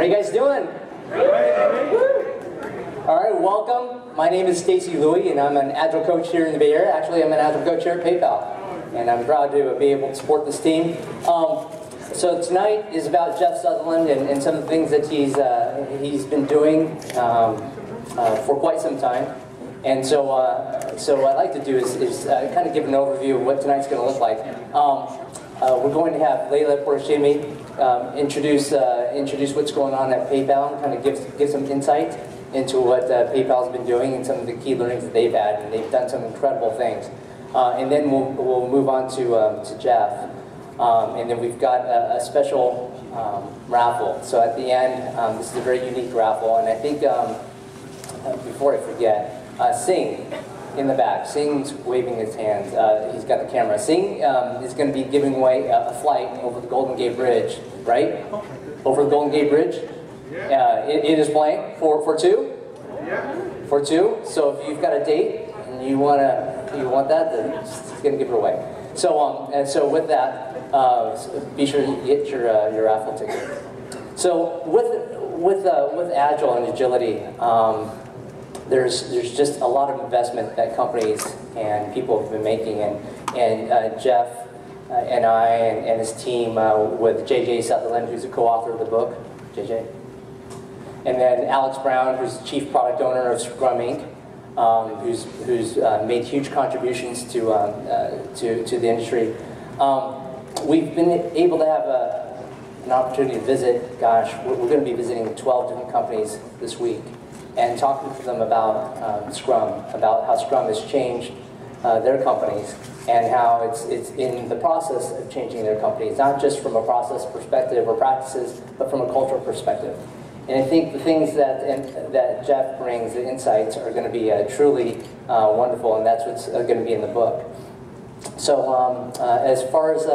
How you guys doing? All right, welcome. My name is Stacey and I'm an Agile coach here in the Bay Area. Actually, I'm an Agile coach here at PayPal, and I'm proud to be able to support this team. So tonight is about Jeff Sutherland and some of the things that he's been doing for quite some time. And so what I'd like to do is kind of give an overview of what tonight's going to look like. We're going to have Leila Porashimi introduce what's going on at PayPal and kind of give some insight into what PayPal's been doing and some of the key learnings that they've had, and they've done some incredible things. And then we'll move on to Jeff, and then we've got a special raffle. So at the end, this is a very unique raffle, and I think before I forget, Singh in the back. Singh's waving his hands. He's got the camera. Singh is going to be giving away a flight over the Golden Gate Bridge, right? Over the Golden Gate Bridge. It is playing for two. Yeah. For two. So if you've got a date and you want that, then he's going to give it away. So and so with that, be sure you get your raffle ticket. So with Agile and agility. There's just a lot of investment that companies and people have been making, and Jeff and I and his team with JJ Sutherland, who's a co-author of the book, JJ, and then Alex Brown, who's the chief product owner of Scrum Inc., who's made huge contributions to the industry. We've been able to have an opportunity to visit. Gosh, we're going to be visiting 12 different companies this week, and talking to them about Scrum, about how Scrum has changed their companies, and how it's in the process of changing their companies, not just from a process perspective or practices, but from a cultural perspective. And I think the things that Jeff brings, the insights, are going to be truly wonderful, and that's what's going to be in the book. So as far as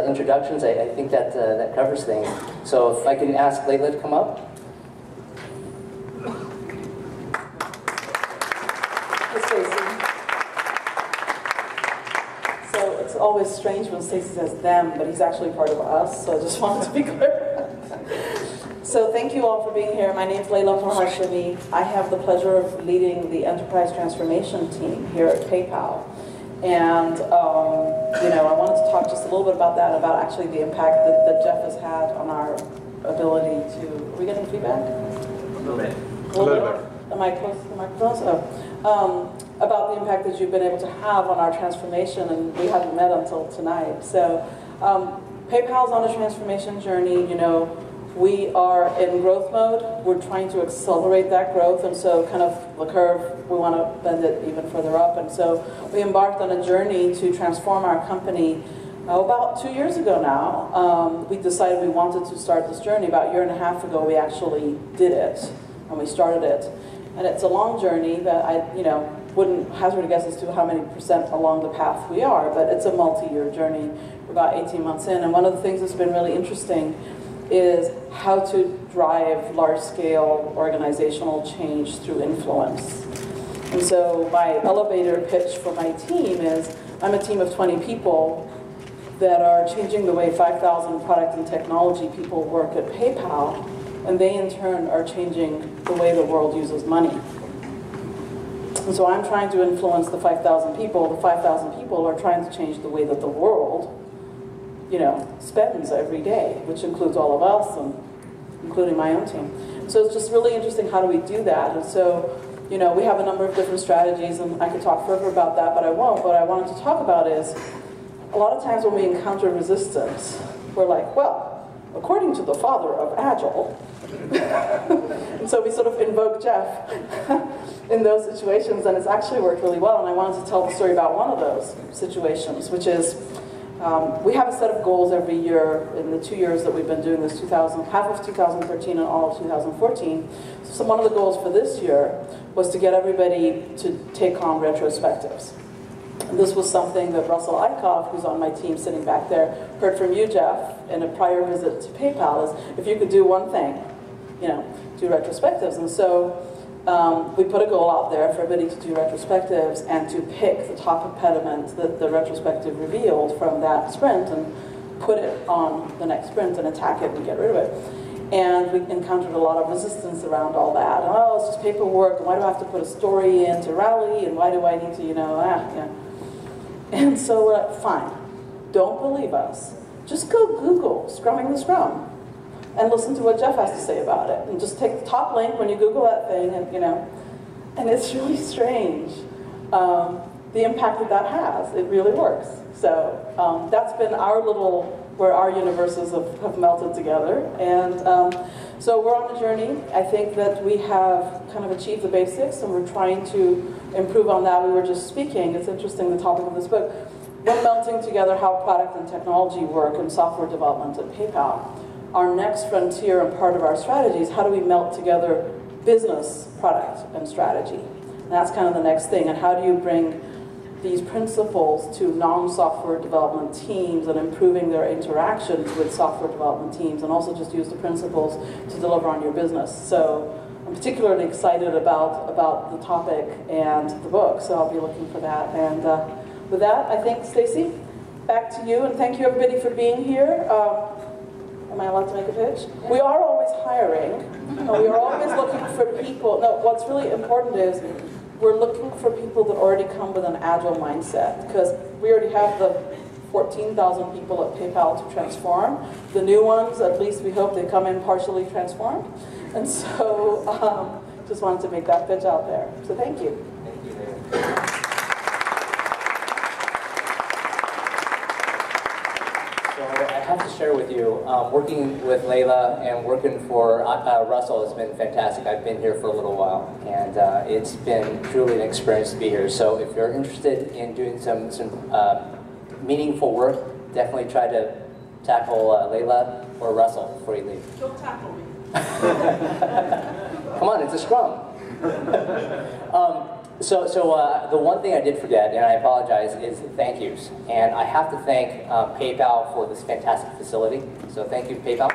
introductions, I think that covers things. So if I can ask Leila to come up. Always strange when Stacey says them, but he's actually part of us, so I just wanted to be clear. So thank you all for being here. My name is Leila Porashimi. I have the pleasure of leading the enterprise transformation team here at PayPal. And I wanted to talk just a little bit about that, about actually the impact that Jeff has had on our ability to... Are we getting feedback? A little bit. A little bit. Am I close to the microphone? Oh. About the impact that you've been able to have on our transformation, and we haven't met until tonight. So PayPal's on a transformation journey. We are in growth mode. We're trying to accelerate that growth, and so kind of the curve, we want to bend it even further up. And so we embarked on a journey to transform our company about 2 years ago now. We decided we wanted to start this journey. About a year and a half ago, we actually did it, and we started it. And it's a long journey that I wouldn't hazard a guess as to how many percent along the path we are, but it's a multi-year journey. We're about 18 months in, and one of the things that's been really interesting is how to drive large-scale organizational change through influence. And so my elevator pitch for my team is, I'm a team of 20 people that are changing the way 5,000 product and technology people work at PayPal, and they in turn are changing the way the world uses money. And so I'm trying to influence the 5,000 people. The 5,000 people are trying to change the way that the world, spends every day, which includes all of us, and including my own team. So it's just really interesting, how do we do that? And so, we have a number of different strategies, and I could talk further about that, but I won't. What I wanted to talk about is, a lot of times when we encounter resistance, we're like, well, according to the father of Agile, and so we sort of invoke Jeff in those situations, and it's actually worked really well. And I wanted to tell the story about one of those situations, which is we have a set of goals every year in the 2 years that we've been doing this, half of 2013 and all of 2014. So one of the goals for this year was to get everybody to take on retrospectives. And this was something that Russell Eichhoff, who's on my team sitting back there, heard from you, Jeff, in a prior visit to PayPal, is if you could do one thing, do retrospectives. And so we put a goal out there for everybody to do retrospectives and to pick the top impediment that the retrospective revealed from that sprint and put it on the next sprint and attack it and get rid of it. And we encountered a lot of resistance around all that. Oh, it's just paperwork, and why do I have to put a story in to rally, and why do I need to, yeah. And so we're like, fine, don't believe us. Just go Google Scrumming the Scrum and listen to what Jeff has to say about it. And just take the top link when you Google that thing, and it's really strange, the impact that has. It really works. So that's been where our universes have melted together. And so we're on a journey. I think that we have kind of achieved the basics, and we're trying to improve on that. We were just speaking, it's interesting, the topic of this book, we're melting together how product and technology work and software development at PayPal. Our next frontier and part of our strategy is how do we melt together business, product, and strategy. And that's kind of the next thing. And how do you bring these principles to non-software development teams and improving their interactions with software development teams, and also just use the principles to deliver on your business. So I'm particularly excited about the topic and the book, so I'll be looking for that. And with that, I think, Stacey, back to you, and thank you everybody for being here. Am I allowed to make a pitch? We are always hiring, and we are always looking for people. No, what's really important is we're looking for people that already come with an Agile mindset, because we already have the 14,000 people at PayPal to transform. The new ones, at least we hope they come in partially transformed. And so just wanted to make that pitch out there. So thank you. Thank you, Leila. So I have to share with you, working with Leila and working for Russell has been fantastic. I've been here for a little while, and it's been truly an experience to be here. So if you're interested in doing some meaningful work, definitely try to tackle Leila or Russell before you leave. Don't tackle me. Come on, it's a Scrum. So the one thing I did forget, and I apologize, is thank yous. And I have to thank PayPal for this fantastic facility. So thank you, PayPal.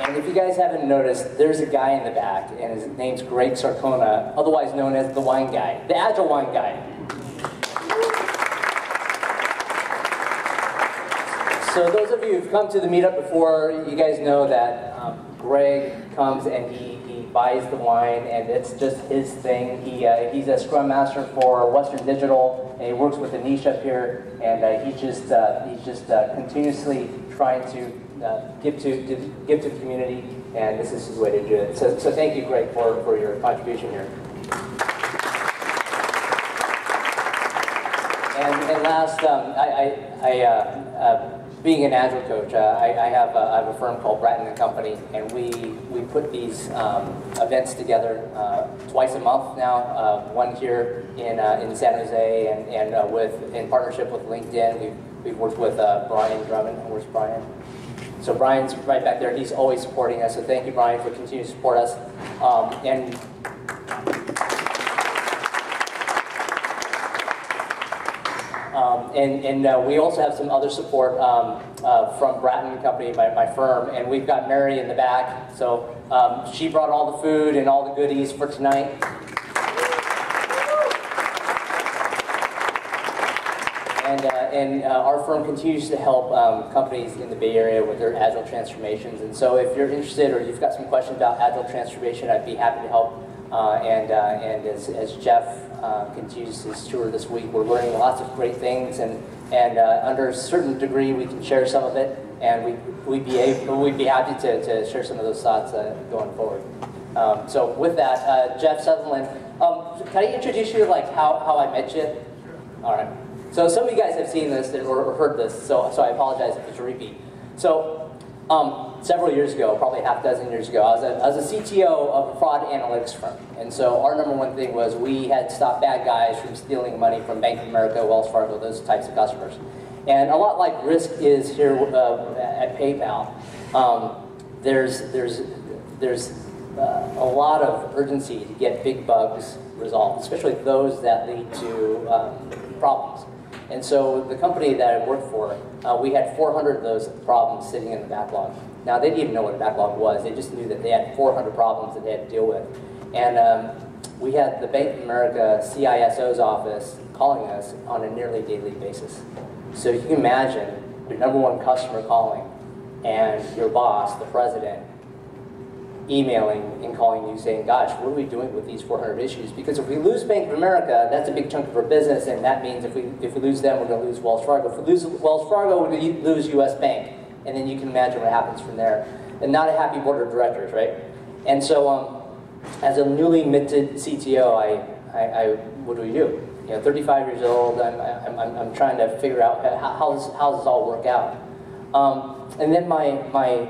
And if you guys haven't noticed, there's a guy in the back, and his name's Greg Sarcona, otherwise known as the wine guy, the Agile wine guy. So those of you who've come to the meetup before, you guys know that Greg comes and he buys the wine, and it's just his thing. He's a Scrum Master for Western Digital, and he works with a niche up here, and he's just continuously trying to give to the community, and this is his way to do it. So thank you, Greg, for your contribution here. And last, being an Agile coach, I have a firm called Bratton & Company, and we put these events together twice a month now. One here in San Jose, and in partnership with LinkedIn. We've worked with Brian Drummond. Where's Brian? So Brian's right back there. He's always supporting us. So thank you, Brian, for continuing to support us. And we also have some other support from Bratton & Company, my firm, and we've got Mary in the back. So she brought all the food and all the goodies for tonight. And our firm continues to help companies in the Bay Area with their Agile transformations. And so if you're interested or you've got some questions about Agile transformation, I'd be happy to help. And as Jeff continues his tour this week, we're learning lots of great things, and under a certain degree we can share some of it, and we'd be happy to share some of those thoughts going forward. So with that, Jeff Sutherland, can I introduce you like how I met you? Sure. All right. So some of you guys have seen this or heard this, so I apologize if it's a repeat. So several years ago, probably half a dozen years ago, I was a CTO of a fraud analytics firm. And so our number one thing was we had to stop bad guys from stealing money from Bank of America, Wells Fargo, those types of customers. And a lot like risk is here at PayPal, there's a lot of urgency to get big bugs resolved, especially those that lead to problems. And so the company that I worked for, we had 400 of those problems sitting in the backlog. Now, they didn't even know what a backlog was. They just knew that they had 400 problems that they had to deal with. And we had the Bank of America CISO's office calling us on a nearly daily basis. So you can imagine your #1 customer calling, and your boss, the president, emailing and calling you saying, gosh, what are we doing with these 400 issues? Because if we lose Bank of America, that's a big chunk of our business, and that means if we lose them, we're going to lose Wells Fargo. If we lose Wells Fargo, we're going to lose US Bank. And then you can imagine what happens from there. And not a happy board of directors, right? And so as a newly minted CTO, what do we do? 35 years old, I'm trying to figure out how does this all work out. And then my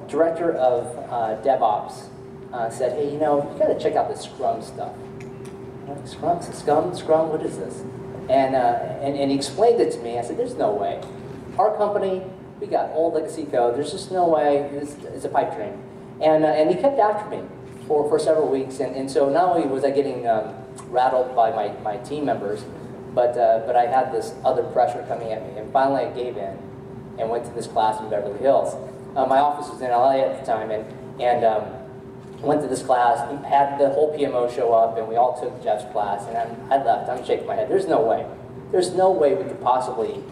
director of DevOps said, hey, you got to check out this Scrum stuff. I'm like, Scrum, what is this? And he explained it to me. I said, there's no way. Our company, we got old legacy code. There's just no way. It's a pipe dream. And he kept after me for several weeks. And so not only was I getting rattled by my team members, but I had this other pressure coming at me. And finally I gave in and went to this class in Beverly Hills. My office was in LA at the time, and went to this class, had the whole PMO show up, and we all took Jeff's class, and I left. I'm shaking my head. There's no way. There's no way we could possibly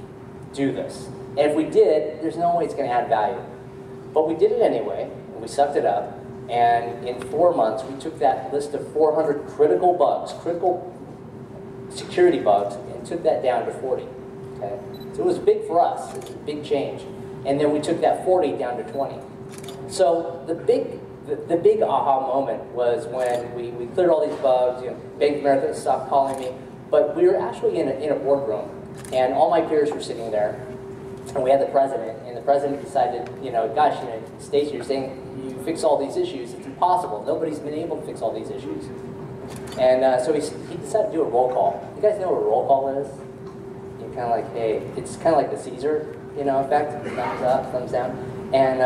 do this. And if we did, there's no way it's going to add value. But we did it anyway, and we sucked it up, and in 4 months, we took that list of 400 critical bugs, critical security bugs, and took that down to 40. Okay? So it was big for us. It was a big change. And then we took that 40 down to 20. So the big aha moment was when we cleared all these bugs. Bank of America stopped calling me, but we were actually in a boardroom, and all my peers were sitting there, and we had the president, and the president decided, gosh, Stacey, you're saying you fix all these issues. It's impossible. Nobody's been able to fix all these issues. And so he decided to do a roll call. You guys know what a roll call is? You're kind of like, hey, it's kind of like the Caesar, effect, thumbs up, thumbs down. And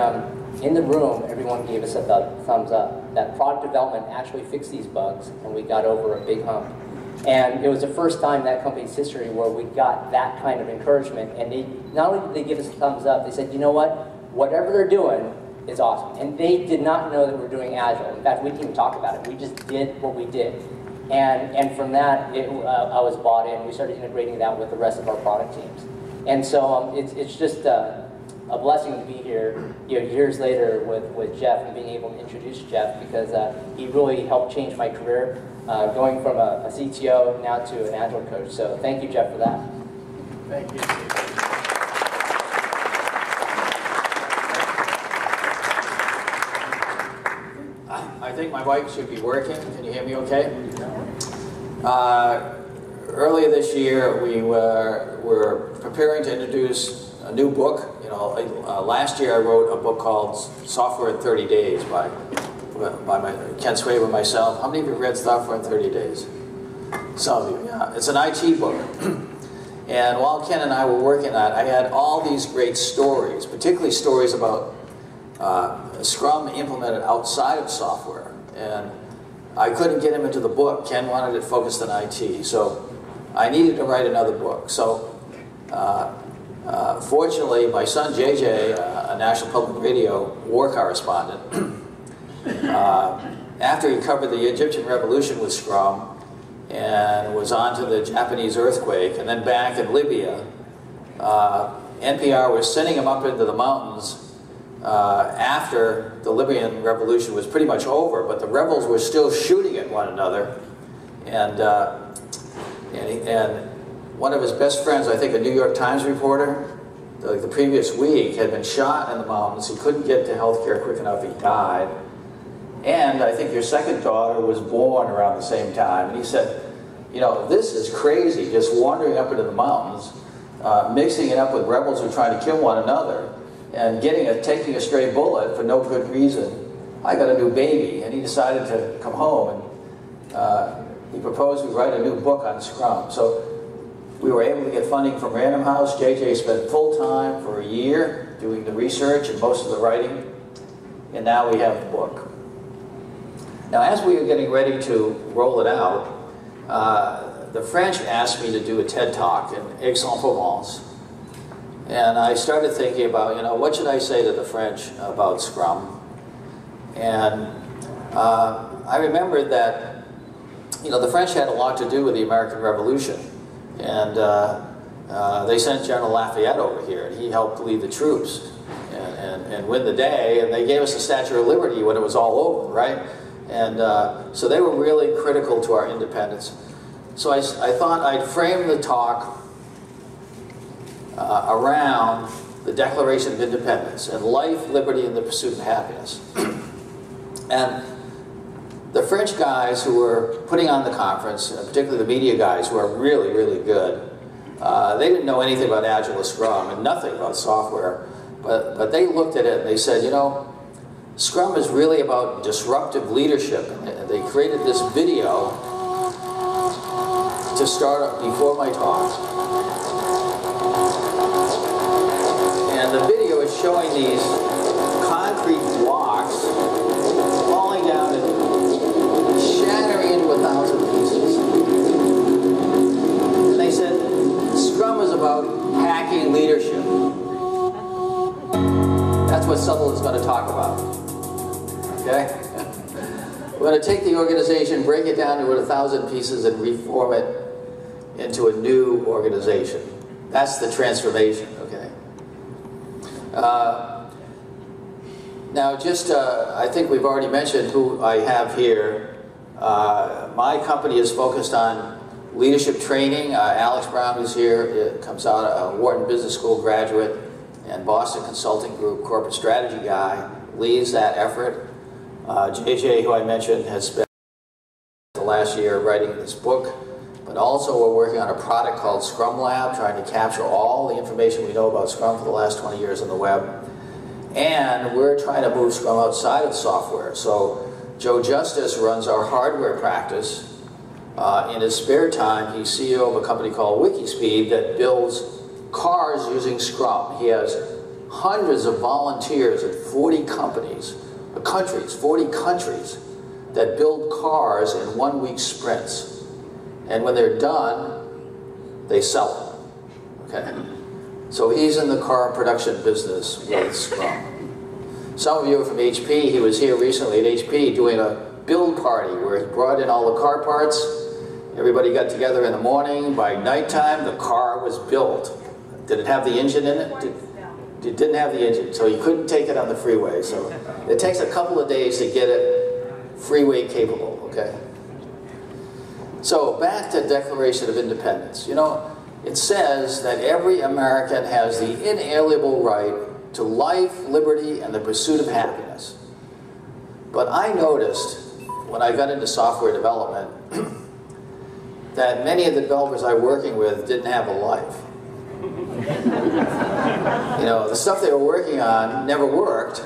in the room, everyone gave us a thumbs up. That product development actually fixed these bugs, and we got over a big hump. And it was the first time in that company's history where we got that kind of encouragement. And they not only did they give us a thumbs up, they said, you know what? Whatever they're doing is awesome. And they did not know that we're doing Agile. In fact, we didn't even talk about it. We just did what we did. And from that, I was bought in. We started integrating that with the rest of our product teams. And so it's just a blessing to be here, years later with Jeff and being able to introduce Jeff, because he really helped change my career, going from a CTO now to an Agile coach. So thank you, Jeff, for that. Thank you. I think my mic should be working. Can you hear me okay? Earlier this year, we were preparing to introduce a new book. Last year I wrote a book called Software in 30 Days by Ken Swaber and myself. How many of you read Software in 30 Days? Some of you, yeah. It's an IT book. And while Ken and I were working on it, I had all these great stories, particularly stories about Scrum implemented outside of software. And I couldn't get him into the book. Ken wanted it focused on IT. So I needed to write another book. So fortunately, my son JJ, a National Public Radio war correspondent, after he covered the Egyptian Revolution with Scrum and was on to the Japanese earthquake and then back in Libya, NPR was sending him up into the mountains after the Libyan revolution was pretty much over, but the rebels were still shooting at one another. And one of his best friends, I think a New York Times reporter, the previous week had been shot in the mountains. He couldn't get to health care quick enough. He died. And I think your second daughter was born around the same time. And he said, this is crazy, just wandering up into the mountains, mixing it up with rebels who are trying to kill one another, and taking a stray bullet for no good reason. I got a new baby. And he decided to come home, and he proposed we write a new book on Scrum. So we were able to get funding from Random House. JJ spent full time for a year doing the research and most of the writing, and now we have the book. Now, as we were getting ready to roll it out, the French asked me to do a TED Talk in Aix-en-Provence. And I started thinking about, what should I say to the French about Scrum? And I remembered that, the French had a lot to do with the American Revolution. And they sent General Lafayette over here, and he helped lead the troops and win the day, and they gave us the Statue of Liberty when it was all over, right? And so they were really critical to our independence. So I thought I'd frame the talk around the Declaration of Independence and life, liberty, and the pursuit of happiness. And the French guys who were putting on the conference, particularly the media guys who are really, really good, they didn't know anything about Agile or Scrum and nothing about software, but they looked at it and they said, you know, Scrum is really about disruptive leadership. And they created this video to start before my talk. And the video is showing these concrete blocks falling down and shattering into 1,000 pieces. And they said, Scrum is about hacking leadership. That's what Sutherland's going to talk about. Okay? We're going to take the organization, break it down to 1,000 pieces, and reform it into a new organization. That's the transformation, okay? Now, just, I think we've already mentioned who I have here. My company is focused on leadership training. Alex Brown, who's here, comes out a Wharton Business School graduate and Boston Consulting Group corporate strategy guy, leads that effort. JJ, who I mentioned, has spent the last year writing this book, but also we're working on a product called Scrum Lab, trying to capture all the information we know about Scrum for the last 20 years on the web. And we're trying to move Scrum outside of software. So Joe Justice runs our hardware practice. In his spare time, he's CEO of a company called Wikispeed that builds cars using Scrum. He has hundreds of volunteers at 40 countries, 40 countries that build cars in 1-week sprints. And when they're done, they sell them. Okay? So he's in the car production business with Scrum. Some of you are from HP. He was here recently at HP doing a build party where he brought in all the car parts. Everybody got together in the morning. By nighttime, the car was built. Did it have the engine in it? It didn't have the engine, so you couldn't take it on the freeway. So it takes a couple of days to get it freeway capable, okay? So back to Declaration of Independence. You know, it says that every American has the inalienable right to life, liberty, and the pursuit of happiness. But I noticed when I got into software development that many of the developers I was working with didn't have a life. You know, the stuff they were working on never worked.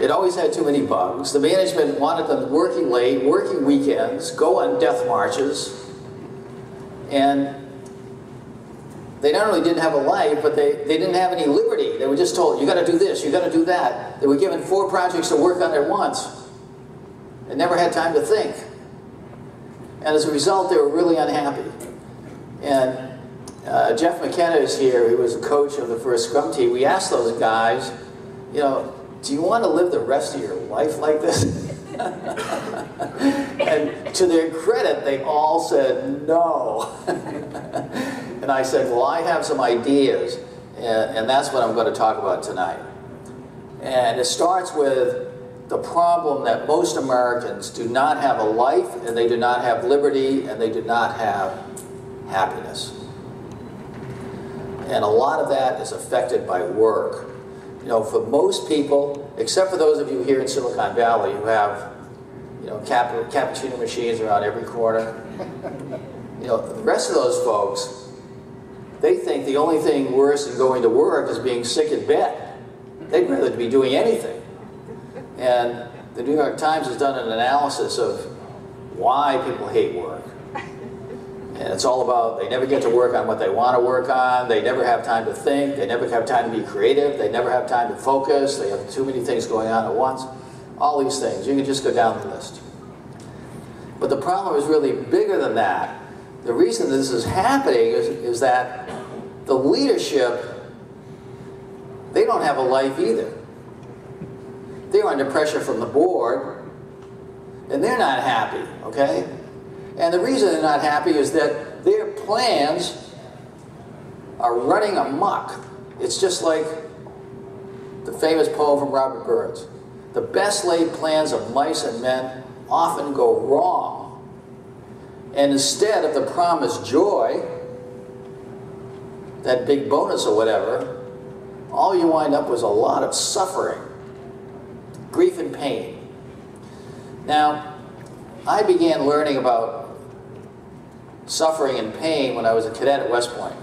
It always had too many bugs. The management wanted them working late, working weekends, go on death marches. And they not only didn't have a life, but they didn't have any liberty. They were just told, you got to do this, you got to do that. They were given 4 projects to work on at once and never had time to think. And as a result, they were really unhappy. And Jeff McKenna is here. He was the coach of the first Scrum team. We asked those guys, you know, do you want to live the rest of your life like this? And to their credit, they all said no. And I said, well, I have some ideas, and that's what I'm going to talk about tonight. And it starts with the problem that most Americans do not have a life, and they do not have liberty, and they do not have happiness. And a lot of that is affected by work. You know, for most people, except for those of you here in Silicon Valley who have, you know, cappuccino machines around every corner, you know, the rest of those folks, they think the only thing worse than going to work is being sick in bed. They'd rather be doing anything. And the New York Times has done an analysis of why people hate work. And it's all about, they never get to work on what they want to work on, they never have time to think, they never have time to be creative, they never have time to focus, they have too many things going on at once. All these things, you can just go down the list. But the problem is really bigger than that. The reason this is happening is that the leadership, they don't have a life either. They're under pressure from the board, and they're not happy, okay? And the reason they're not happy is that their plans are running amok. It's just like the famous poem from Robert Burns. The best laid plans of mice and men often go wrong. And instead of the promised joy, that big bonus or whatever, all you wind up with a lot of suffering, grief and pain. Now, I began learning about suffering and pain when I was a cadet at West Point.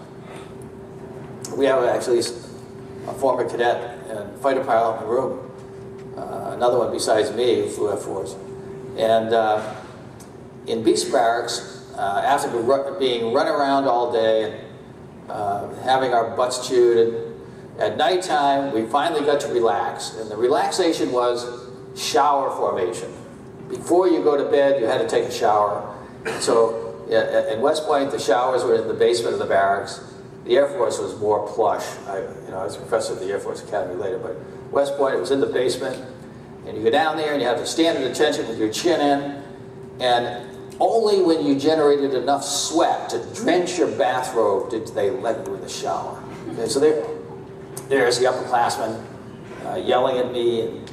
We have actually a former cadet and fighter pilot in the room, another one besides me who flew F-4s. And in Beast Barracks, after being run around all day and having our butts chewed, and at nighttime we finally got to relax. And the relaxation was shower formation. Before you go to bed, you had to take a shower. So at West Point, the showers were in the basement of the barracks. The Air Force was more plush. I was a professor at the Air Force Academy later, but West Point, it was in the basement. And you go down there and you have to stand at attention with your chin in. And only when you generated enough sweat to drench your bathrobe did they let you in the shower. Okay, so there's the upperclassman yelling at me. And,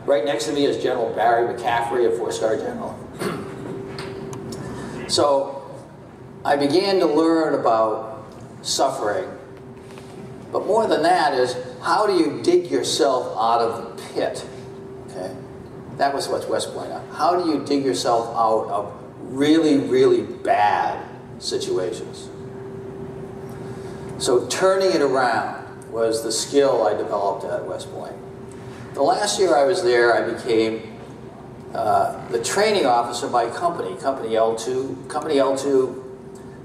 right next to me is General Barry McCaffrey, a 4-star general. So I began to learn about suffering. But more than that is, how do you dig yourself out of the pit? Okay? That was what's West Point. How do you dig yourself out of really, really bad situations? So turning it around was the skill I developed at West Point. The last year I was there, I became the training officer of my company, Company L2. Company L2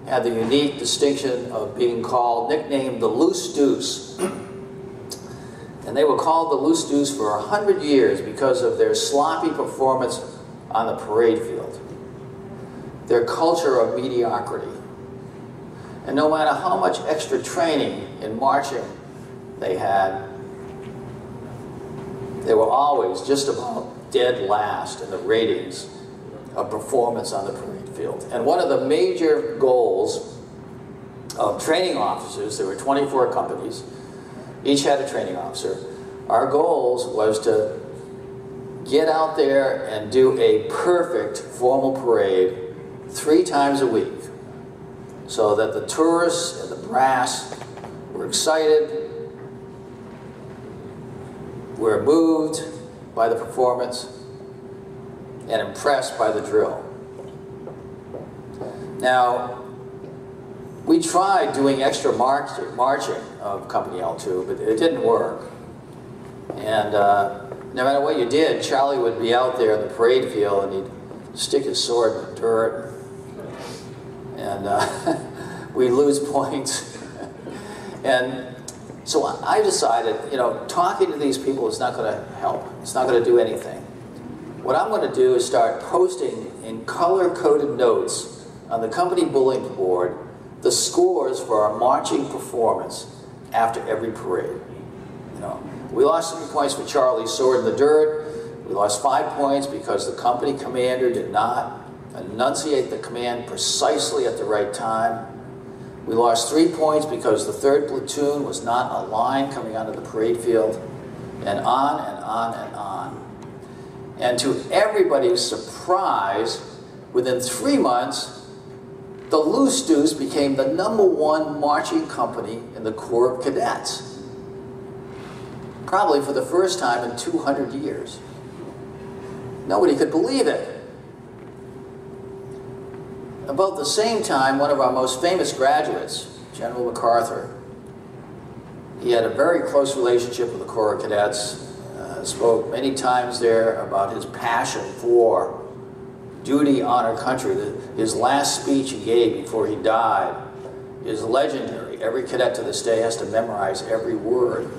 had the unique distinction of being nicknamed the Loose Deuce. And they were called the Loose Deuce for 100 years because of their sloppy performance on the parade field, their culture of mediocrity. And no matter how much extra training in marching they had, they were always just about dead last in the ratings of performance on the parade field. And one of the major goals of training officers, there were 24 companies, each had a training officer. Our goals was to get out there and do a perfect formal parade 3 times a week, so that the tourists and the brass were excited, were moved by the performance, and impressed by the drill. Now, we tried doing extra marching of Company L2, but it didn't work. And no matter what you did, Charlie would be out there in the parade field and he'd stick his sword in the dirt. And we'd lose points. And so I decided, talking to these people is not going to help. It's not going to do anything. What I'm going to do is start posting in color-coded notes on the company bulletin board the scores for our marching performance after every parade. We lost 3 points for Charlie's sword in the dirt. We lost 5 points because the company commander did not enunciate the command precisely at the right time. We lost 3 points because the 3rd platoon was not aligned coming onto the parade field, and on and on and on. And to everybody's surprise, within 3 months, the Loose Deuce became the #1 marching company in the Corps of Cadets. Probably for the first time in 200 years. Nobody could believe it. About the same time, one of our most famous graduates, General MacArthur, he had a very close relationship with the Corps of Cadets, spoke many times there about his passion for duty, honor, country. His last speech he gave before he died is legendary. Every cadet to this day has to memorize every word.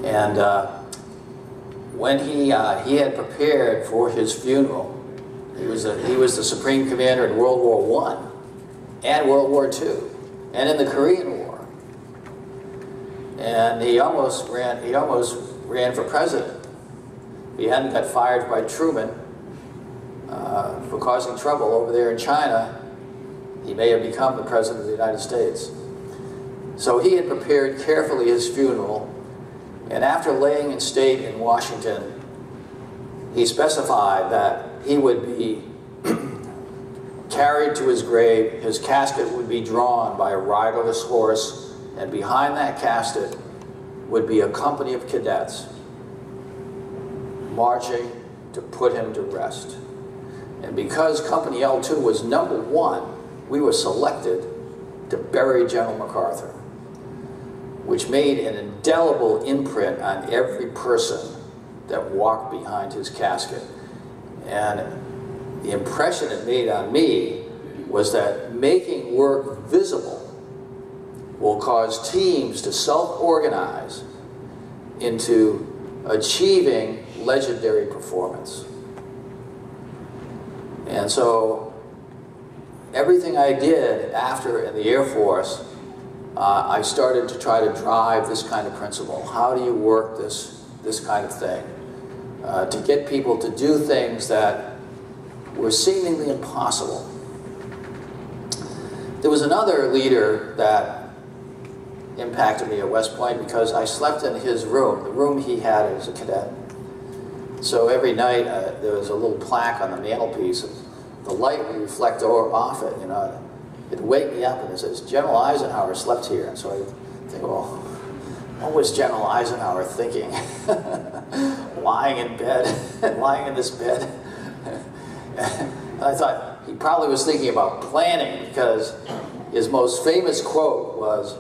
And when he had prepared for his funeral, he was the Supreme Commander in World War I and World War II and in the Korean War. And he almost ran for president. If he hadn't got fired by Truman for causing trouble over there in China, he may have become the President of the United States. So he had prepared carefully his funeral, and after laying in state in Washington, he specified that he would be carried to his grave, his casket would be drawn by a riderless horse, and behind that casket would be a company of cadets marching to put him to rest. And because Company L2 was number 1, we were selected to bury General MacArthur, which made an indelible imprint on every person that walked behind his casket. And the impression it made on me was that making work visible will cause teams to self-organize into achieving legendary performance. And so everything I did after in the Air Force, I started to try to drive this kind of principle. How do you work this kind of thing? To get people to do things that were seemingly impossible. There was another leader that impacted me at West Point because I slept in his room, the room he had as a cadet. So every night there was a little plaque on the mantelpiece. The light would reflect off it, you know. It'd wake me up and it says, General Eisenhower slept here. And so I think, well, what was General Eisenhower thinking? Lying in bed, lying in this bed. And I thought he probably was thinking about planning, because his most famous quote was,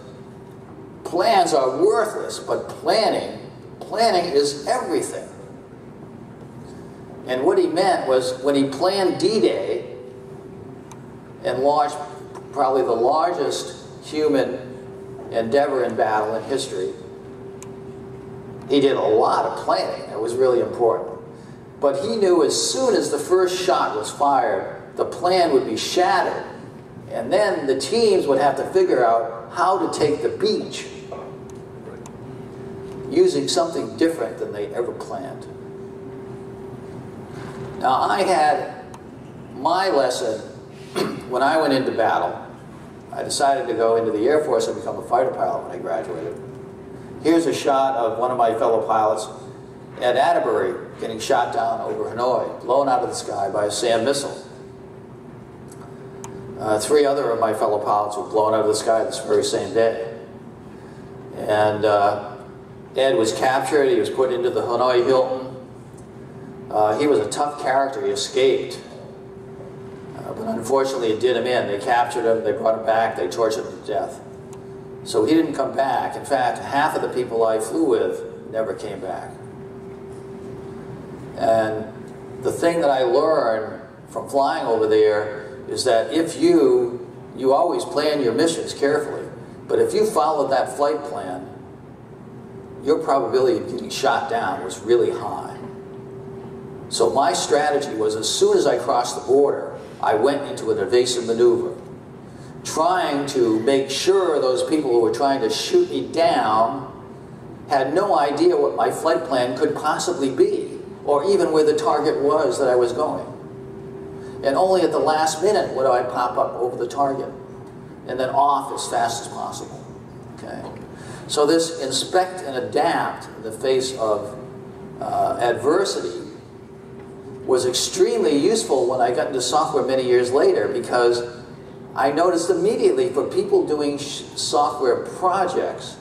plans are worthless, but planning is everything. And what he meant was when he planned D-Day and launched probably the largest human endeavor in battle in history, he did a lot of planning. It was really important. But he knew as soon as the first shot was fired, the plan would be shattered. And then the teams would have to figure out how to take the beach using something different than they ever planned. Now, I had my lesson when I went into battle. I decided to go into the Air Force and become a fighter pilot when I graduated. Here's a shot of one of my fellow pilots at Atterbury getting shot down over Hanoi, blown out of the sky by a SAM missile. 3 other of my fellow pilots were blown out of the sky this very same day. And Ed was captured. He was put into the Hanoi Hilton. He was a tough character. He escaped. But unfortunately, it did him in. They captured him. They brought him back. They tortured him to death. So he didn't come back. In fact, half of the people I flew with never came back. And the thing that I learned from flying over there is that if you always plan your missions carefully, but if you followed that flight plan, your probability of getting shot down was really high. So my strategy was, as soon as I crossed the border, I went into an evasive maneuver, trying to make sure those people who were trying to shoot me down had no idea what my flight plan could possibly be, or even where the target was that I was going. And only at the last minute would I pop up over the target, and then off as fast as possible. Okay? So this inspect and adapt in the face of adversity was extremely useful when I got into software many years later, because I noticed immediately for people doing software projects,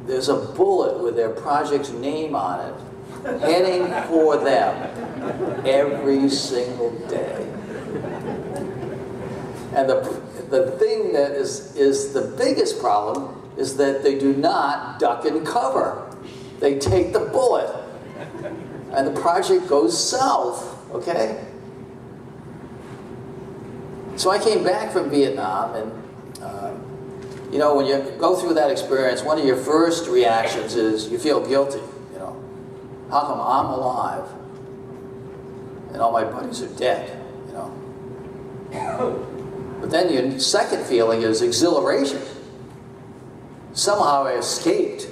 there's a bullet with their project's name on it, heading for them every single day. And the thing that is the biggest problem is that they do not duck and cover. They take the bullet, and the project goes south, okay? So I came back from Vietnam, and you know, when you go through that experience, one of your first reactions is you feel guilty. You know, how come I'm alive and all my buddies are dead? You know, but then your second feeling is exhilaration. Somehow I escaped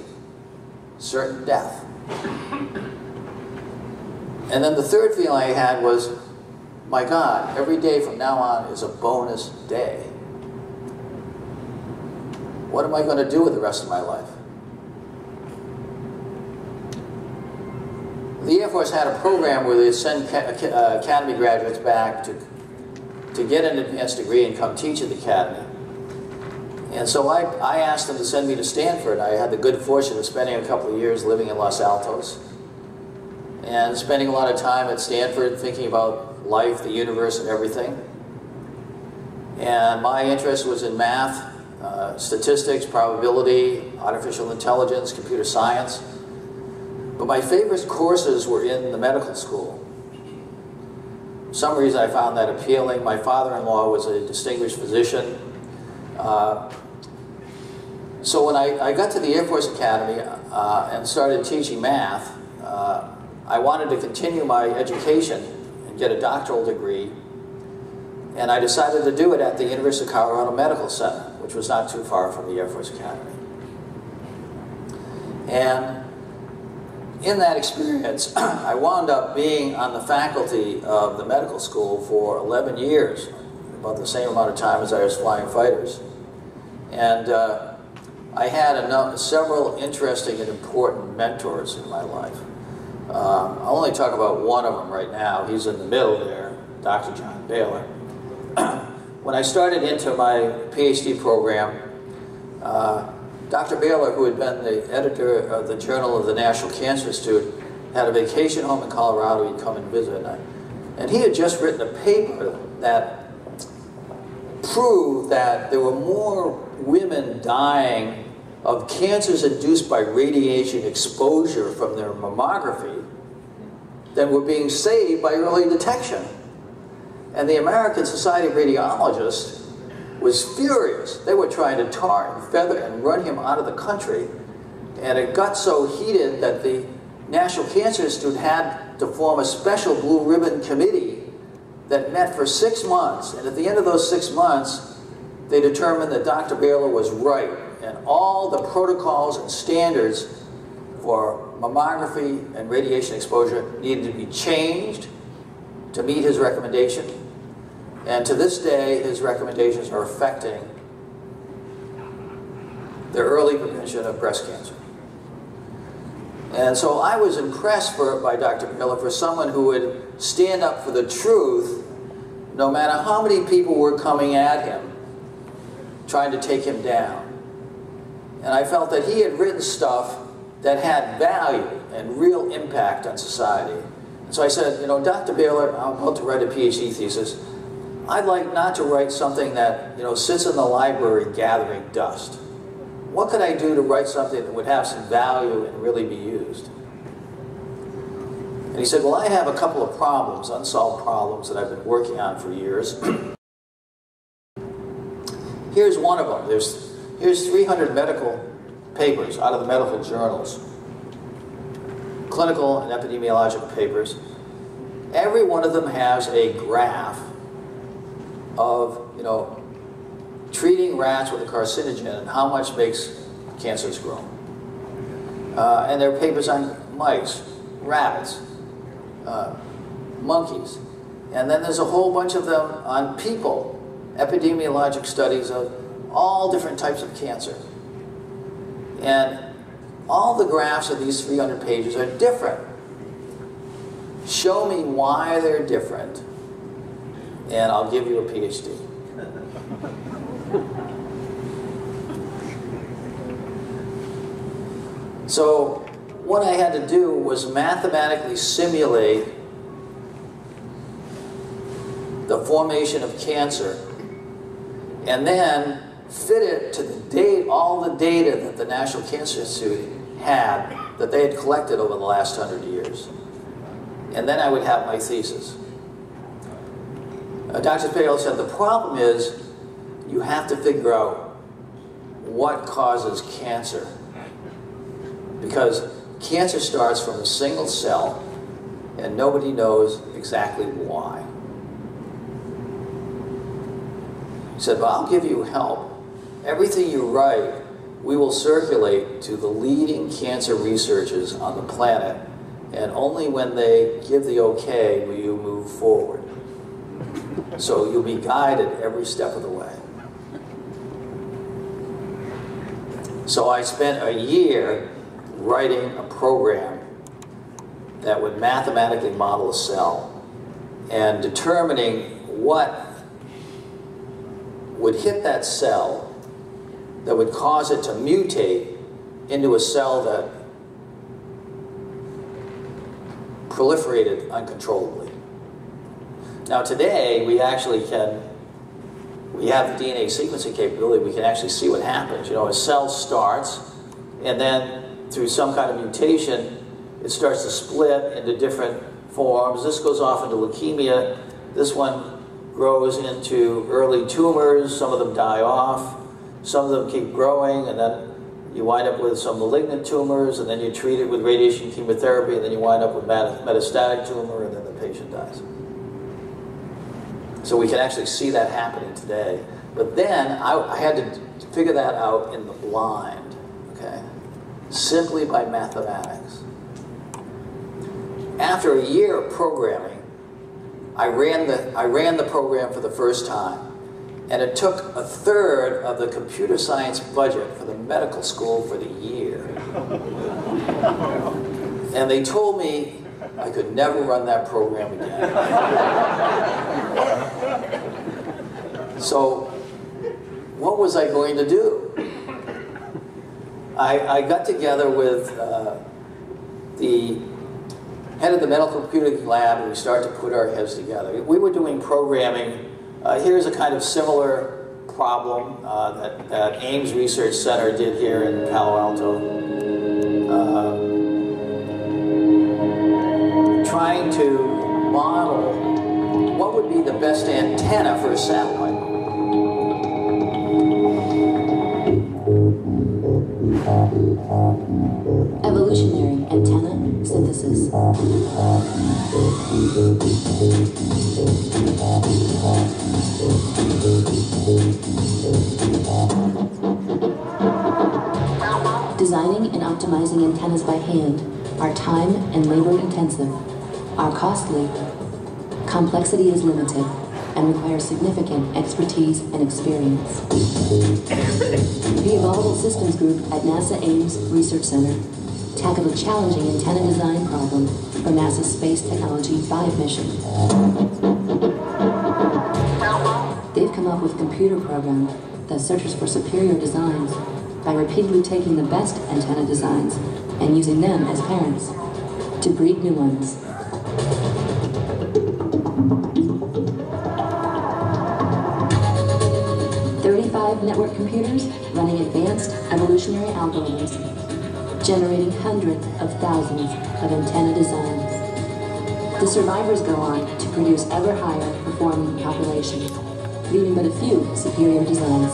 certain death. And then the third feeling I had was, my God, every day from now on is a bonus day. What am I going to do with the rest of my life? The Air Force had a program where they send academy graduates back to get an advanced degree and come teach at the academy. And so I asked them to send me to Stanford. I had the good fortune of spending a couple of years living in Los Altos and spending a lot of time at Stanford thinking about life, the universe, and everything. And my interest was in math, statistics, probability, artificial intelligence, computer science. But my favorite courses were in the medical school. For some reason I found that appealing. My father-in-law was a distinguished physician. So when I got to the Air Force Academy and started teaching math, I wanted to continue my education and get a doctoral degree. And I decided to do it at the University of Colorado Medical Center, which was not too far from the Air Force Academy. And in that experience, I wound up being on the faculty of the medical school for 11 years, about the same amount of time as I was flying fighters. And I had several interesting and important mentors in my life. I'll only talk about one of them right now. He's in the middle there, Dr. John Baylor. When I started into my PhD program, Dr. Baylor, who had been the editor of the Journal of the National Cancer Institute, had a vacation home in Colorado. He'd come and visit. And he had just written a paper that proved that there were more women dying of cancers induced by radiation exposure from their mammography than were being saved by early detection. And the American Society of Radiologists was furious. They were trying to tar and feather and run him out of the country. And it got so heated that the National Cancer Institute had to form a special blue ribbon committee that met for 6 months. And at the end of those 6 months, they determined that Dr. Baylor was right. And all the protocols and standards for mammography and radiation exposure needed to be changed to meet his recommendation. And to this day, his recommendations are affecting the early prevention of breast cancer. And so I was impressed by Dr. Baylor for someone who would stand up for the truth no matter how many people were coming at him, trying to take him down. And I felt that he had written stuff that had value and real impact on society. And so I said, you know, Dr. Baylor, I'm about to write a PhD thesis. I'd like not to write something that, you know, sits in the library gathering dust. What could I do to write something that would have some value and really be used? And he said, well, I have a couple of problems, unsolved problems that I've been working on for years. Here's one of them. Here's 300 medical papers out of the medical journals, clinical and epidemiological papers. Every one of them has a graph of, you know, treating rats with a carcinogen and how much makes cancers grow. And there are papers on mice, rabbits, monkeys. And then there's a whole bunch of them on people, epidemiologic studies of all different types of cancer. And all the graphs of these 300 pages are different. Show me why they're different, and I'll give you a PhD. So what I had to do was mathematically simulate the formation of cancer and then fit it to all the data that the National Cancer Institute had that they had collected over the last 100 years. And then I would have my thesis. Dr. Baylor said, the problem is you have to figure out what causes cancer. Because cancer starts from a single cell and nobody knows exactly why. He said, well, I'll give you help. Everything you write, we will circulate to the leading cancer researchers on the planet, and only when they give the okay will you move forward. So you'll be guided every step of the way. So I spent a year writing a program that would mathematically model a cell and determining what would hit that cell that would cause it to mutate into a cell that proliferated uncontrollably. Now today, we actually can, we have the DNA sequencing capability, we can actually see what happens. You know, a cell starts, and then through some kind of mutation, it starts to split into different forms. This goes off into leukemia. This one grows into early tumors. Some of them die off. Some of them keep growing, and then you wind up with some malignant tumors, and then you treat it with radiation chemotherapy, and then you wind up with metastatic tumor, and then the patient dies. So we can actually see that happening today. But then I had to figure that out in the blind, okay? Simply by mathematics. After a year of programming, I ran the program for the first time. And it took a third of the computer science budget for the medical school for the year. And they told me I could never run that program again. So what was I going to do? I got together with the head of the medical computing lab, and we started to put our heads together. We were doing programming. Here's a kind of similar problem that Ames Research Center did here in Palo Alto. Trying to model what would be the best antenna for a satellite. Evolutionary antenna synthesis. Designing and optimizing antennas by hand are time and labor intensive, are costly, complexity is limited, and requires significant expertise and experience. The Evolvable Systems Group at NASA Ames Research Center tackled a challenging antenna design problem for NASA's Space Technology 5 mission. They've come up with a computer program that searches for superior designs by repeatedly taking the best antenna designs and using them as parents to breed new ones. Network computers running advanced evolutionary algorithms, generating hundreds of thousands of antenna designs. The survivors go on to produce ever higher performing populations, leaving but a few superior designs.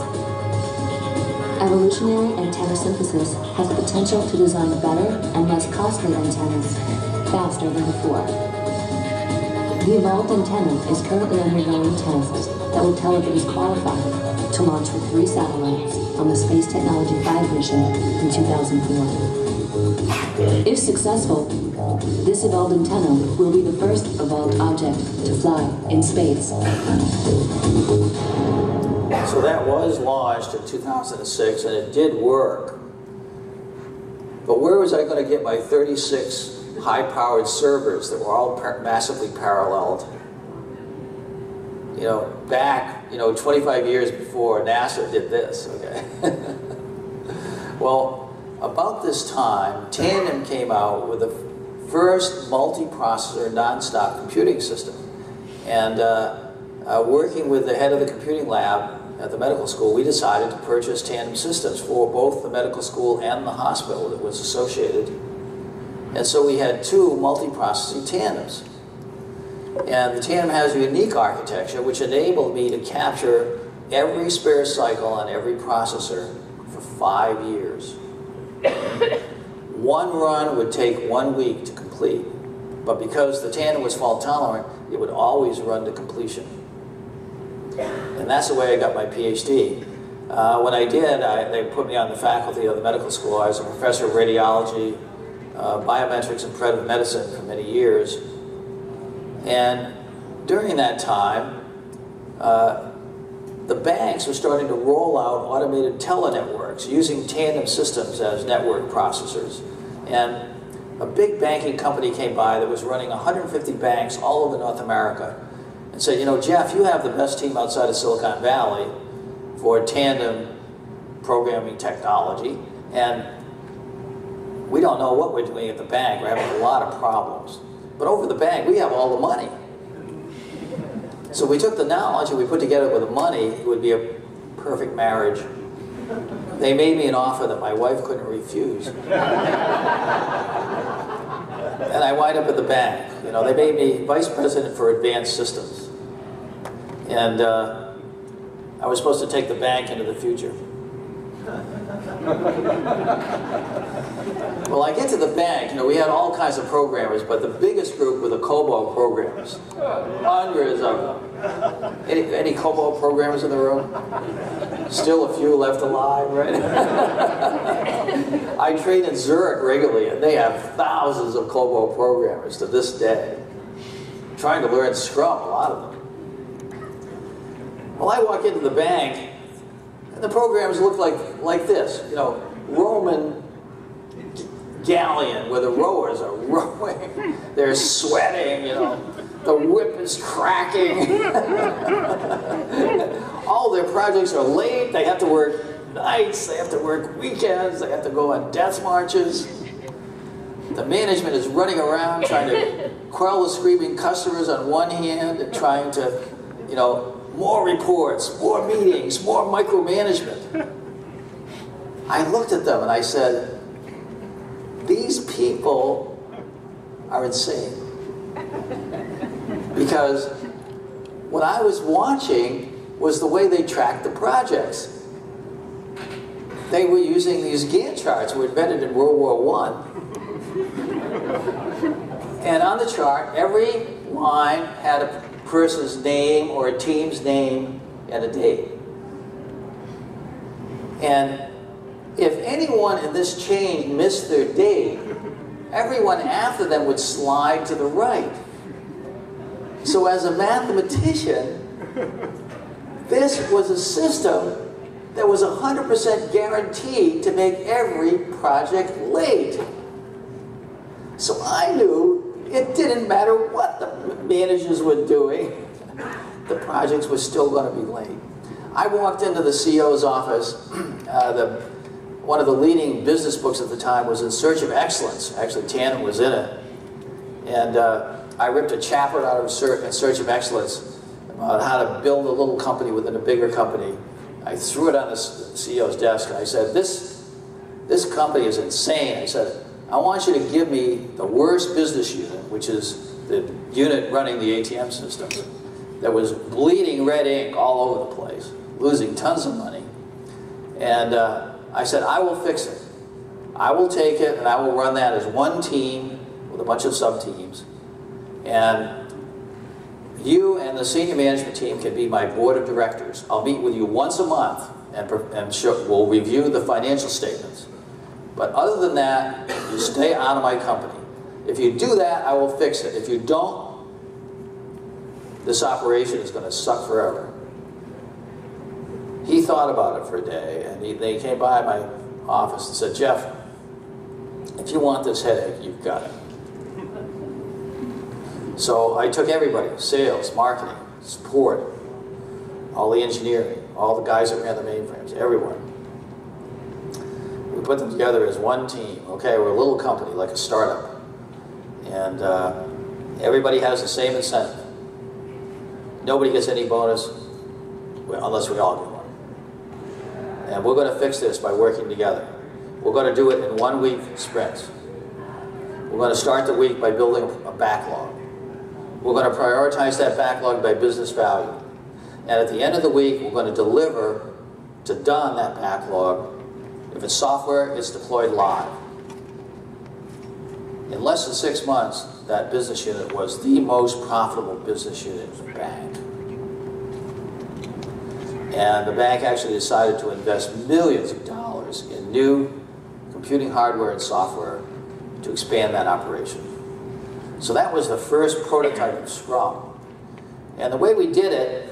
Evolutionary antenna synthesis has the potential to design better and less costly antennas faster than before. The evolved antenna is currently undergoing tests that will tell if it is qualified to launch with 3 satellites on the Space Technology 5 mission in 2004. If successful, this evolved antenna will be the first evolved object to fly in space. So that was launched in 2006, and it did work. But where was I going to get my 36 high-powered servers that were all massively paralleled? You know, back, 25 years before NASA did this, okay? Well, about this time, Tandem came out with the first multi-processor non-stop computing system. And working with the head of the computing lab at the medical school, we decided to purchase Tandem systems for both the medical school and the hospital that was associated. And so we had 2 multi-processing tandems. And the tandem has a unique architecture which enabled me to capture every spare cycle on every processor for 5 years. One run would take 1 week to complete, but because the tandem was fault tolerant, it would always run to completion. And that's the way I got my PhD. When I did, they put me on the faculty of the medical school. I was a professor of radiology, biometrics, and preventive medicine for many years. And during that time, the banks were starting to roll out automated telenetworks using tandem systems as network processors. And a big banking company came by that was running 150 banks all over North America and said, you know, Jeff, you have the best team outside of Silicon Valley for tandem programming technology, and we don't know what we're doing at the bank. We're having a lot of problems. But over the bank, we have all the money. So we took the knowledge and we put together with the money. It would be a perfect marriage. They made me an offer that my wife couldn't refuse. And I wind up at the bank. You know, they made me vice president for advanced systems. And I was supposed to take the bank into the future. Well, I get to the bank, you know, we had all kinds of programmers, but the biggest group were the COBOL programmers. Hundreds of them. Any COBOL programmers in the room? Still a few left alive, right? I train in Zurich regularly, and they have thousands of COBOL programmers to this day. Trying to learn Scrum, a lot of them. Well, I walk into the bank, and the programs look like this, you know, Roman galleon where the rowers are rowing. They're sweating, you know, the whip is cracking. All their projects are late. They have to work nights, they have to work weekends, they have to go on death marches. The management is running around trying to quell the screaming customers on one hand and trying to, you know, more reports, more meetings, more micromanagement. I looked at them and I said, these people are insane. Because what I was watching was the way they tracked the projects. They were using these Gantt charts that were invented in World War I. And on the chart, every line had a person's name or a team's name and a date. And if anyone in this chain missed their date, everyone after them would slide to the right. So as a mathematician, this was a system that was 100% guaranteed to make every project late. So I knew it didn't matter what the managers were doing, the projects were still going to be late. I walked into the CEO's office. One of the leading business books at the time was In Search of Excellence. Actually, Tandem was in it. And I ripped a chapter out of In Search of Excellence about how to build a little company within a bigger company. I threw it on the CEO's desk and I said, this company is insane. I said, I want you to give me the worst business unit, which is the unit running the ATM systems, that was bleeding red ink all over the place, losing tons of money. And I said, I will fix it. I will take it and I will run that as one team with a bunch of sub-teams. And you and the senior management team can be my board of directors. I'll meet with you once a month and we'll review the financial statements. But other than that, you stay out of my company. If you do that, I will fix it. If you don't, this operation is going to suck forever. He thought about it for a day, and they came by my office and said, Jeff, if you want this headache, you've got it. So I took everybody, sales, marketing, support, all the engineering, all the guys that ran the mainframes, everyone. We put them together as one team. Okay, we're a little company, like a startup. And everybody has the same incentive. Nobody gets any bonus unless we all get one. And we're going to fix this by working together. We're going to do it in 1 week sprints. We're going to start the week by building a backlog. We're going to prioritize that backlog by business value. And at the end of the week, we're going to deliver to done that backlog. If it's software, it's deployed live. In less than 6 months, that business unit was the most profitable business unit in the bank. And the bank actually decided to invest millions of dollars in new computing hardware and software to expand that operation. So that was the first prototype of Scrum. And the way we did it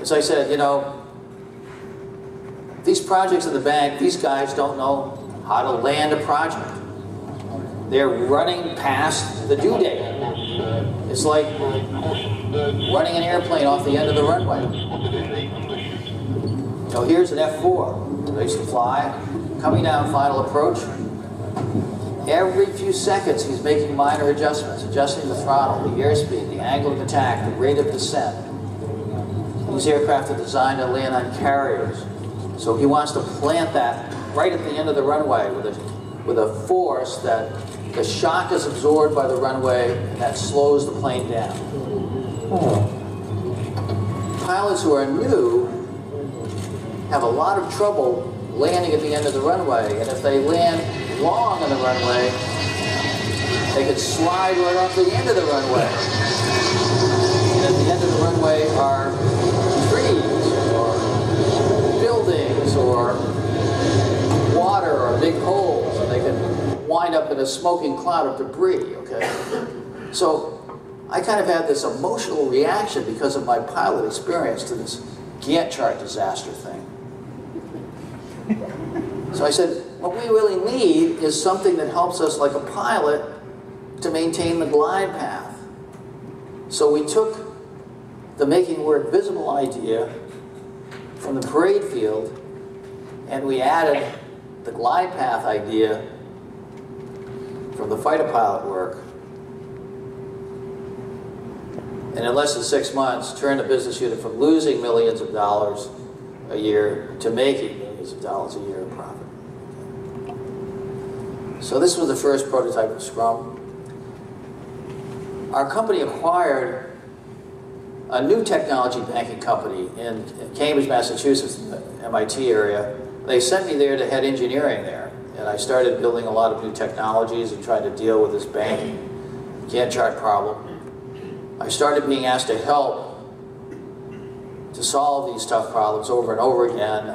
is I said, you know, these projects in the bank, these guys don't know how to land a project. They're running past the due date. It's like running an airplane off the end of the runway. So here's an F4. I used to fly, coming down final approach. Every few seconds he's making minor adjustments, adjusting the throttle, the airspeed, the angle of attack, the rate of descent. These aircraft are designed to land on carriers. So he wants to plant that right at the end of the runway with a force that the shock is absorbed by the runway and that slows the plane down. Pilots who are new have a lot of trouble landing at the end of the runway, and if they land long on the runway, they could slide right off the end of the runway. And at the end of the runway are trees or buildings or water or big holes, and they can wind up in a smoking cloud of debris, okay? So I kind of had this emotional reaction because of my pilot experience to this Gantt chart disaster thing. So I said, what we really need is something that helps us, like a pilot, to maintain the glide path. So we took the making work visible idea from the parade field, and we added the glide path idea from the fighter pilot work. And in less than 6 months, turned the business unit from losing millions of dollars a year to making millions of dollars a year in profit. So this was the first prototype of Scrum. Our company acquired a new technology banking company in Cambridge, Massachusetts, in the MIT area. They sent me there to head engineering there. And I started building a lot of new technologies and trying to deal with this banking Gantt chart problem. I started being asked to help to solve these tough problems over and over again.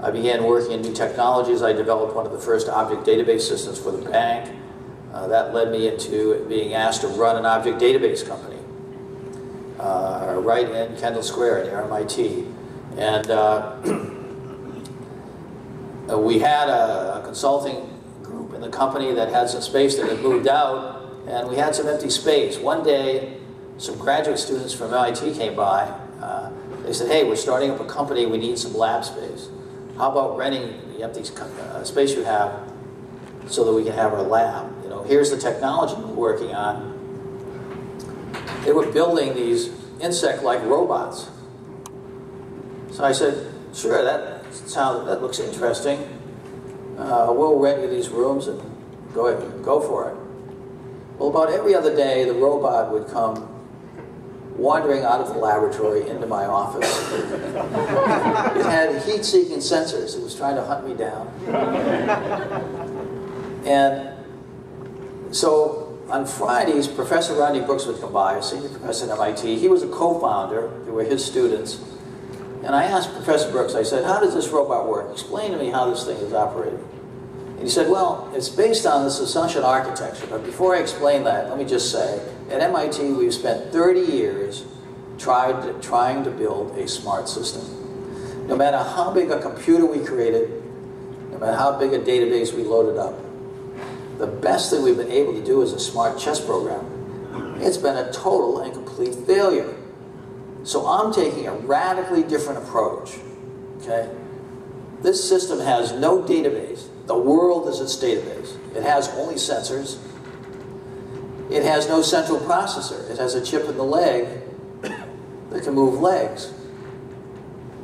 I began working in new technologies. I developed one of the first object database systems for the bank. That led me into being asked to run an object database company right in Kendall Square near MIT. And we had a consulting group in the company that had some space that had moved out, and we had some empty space. One day, some graduate students from MIT came by. They said, hey, we're starting up a company, we need some lab space. How about renting the empty space you have so that we can have our lab? You know, here's the technology we're working on. They were building these insect-like robots. So I said, sure, that looks interesting. We'll rent you these rooms and go for it. Well, about every other day, the robot would come wandering out of the laboratory into my office. It had heat-seeking sensors. It was trying to hunt me down. And so on Fridays, Professor Rodney Brooks would come by, a senior professor at MIT. He was a co-founder. They were his students. And I asked Professor Brooks, I said, how does this robot work? Explain to me how this thing is operating. And he said, well, it's based on this assumption architecture. But before I explain that, let me just say, at MIT, we've spent 30 years trying to build a smart system. No matter how big a computer we created, no matter how big a database we loaded up, the best thing we've been able to do is a smart chess program. It's been a total and complete failure. So I'm taking a radically different approach, okay? This system has no database. The world is its database. It has only sensors. It has no central processor. It has a chip in the leg that can move legs.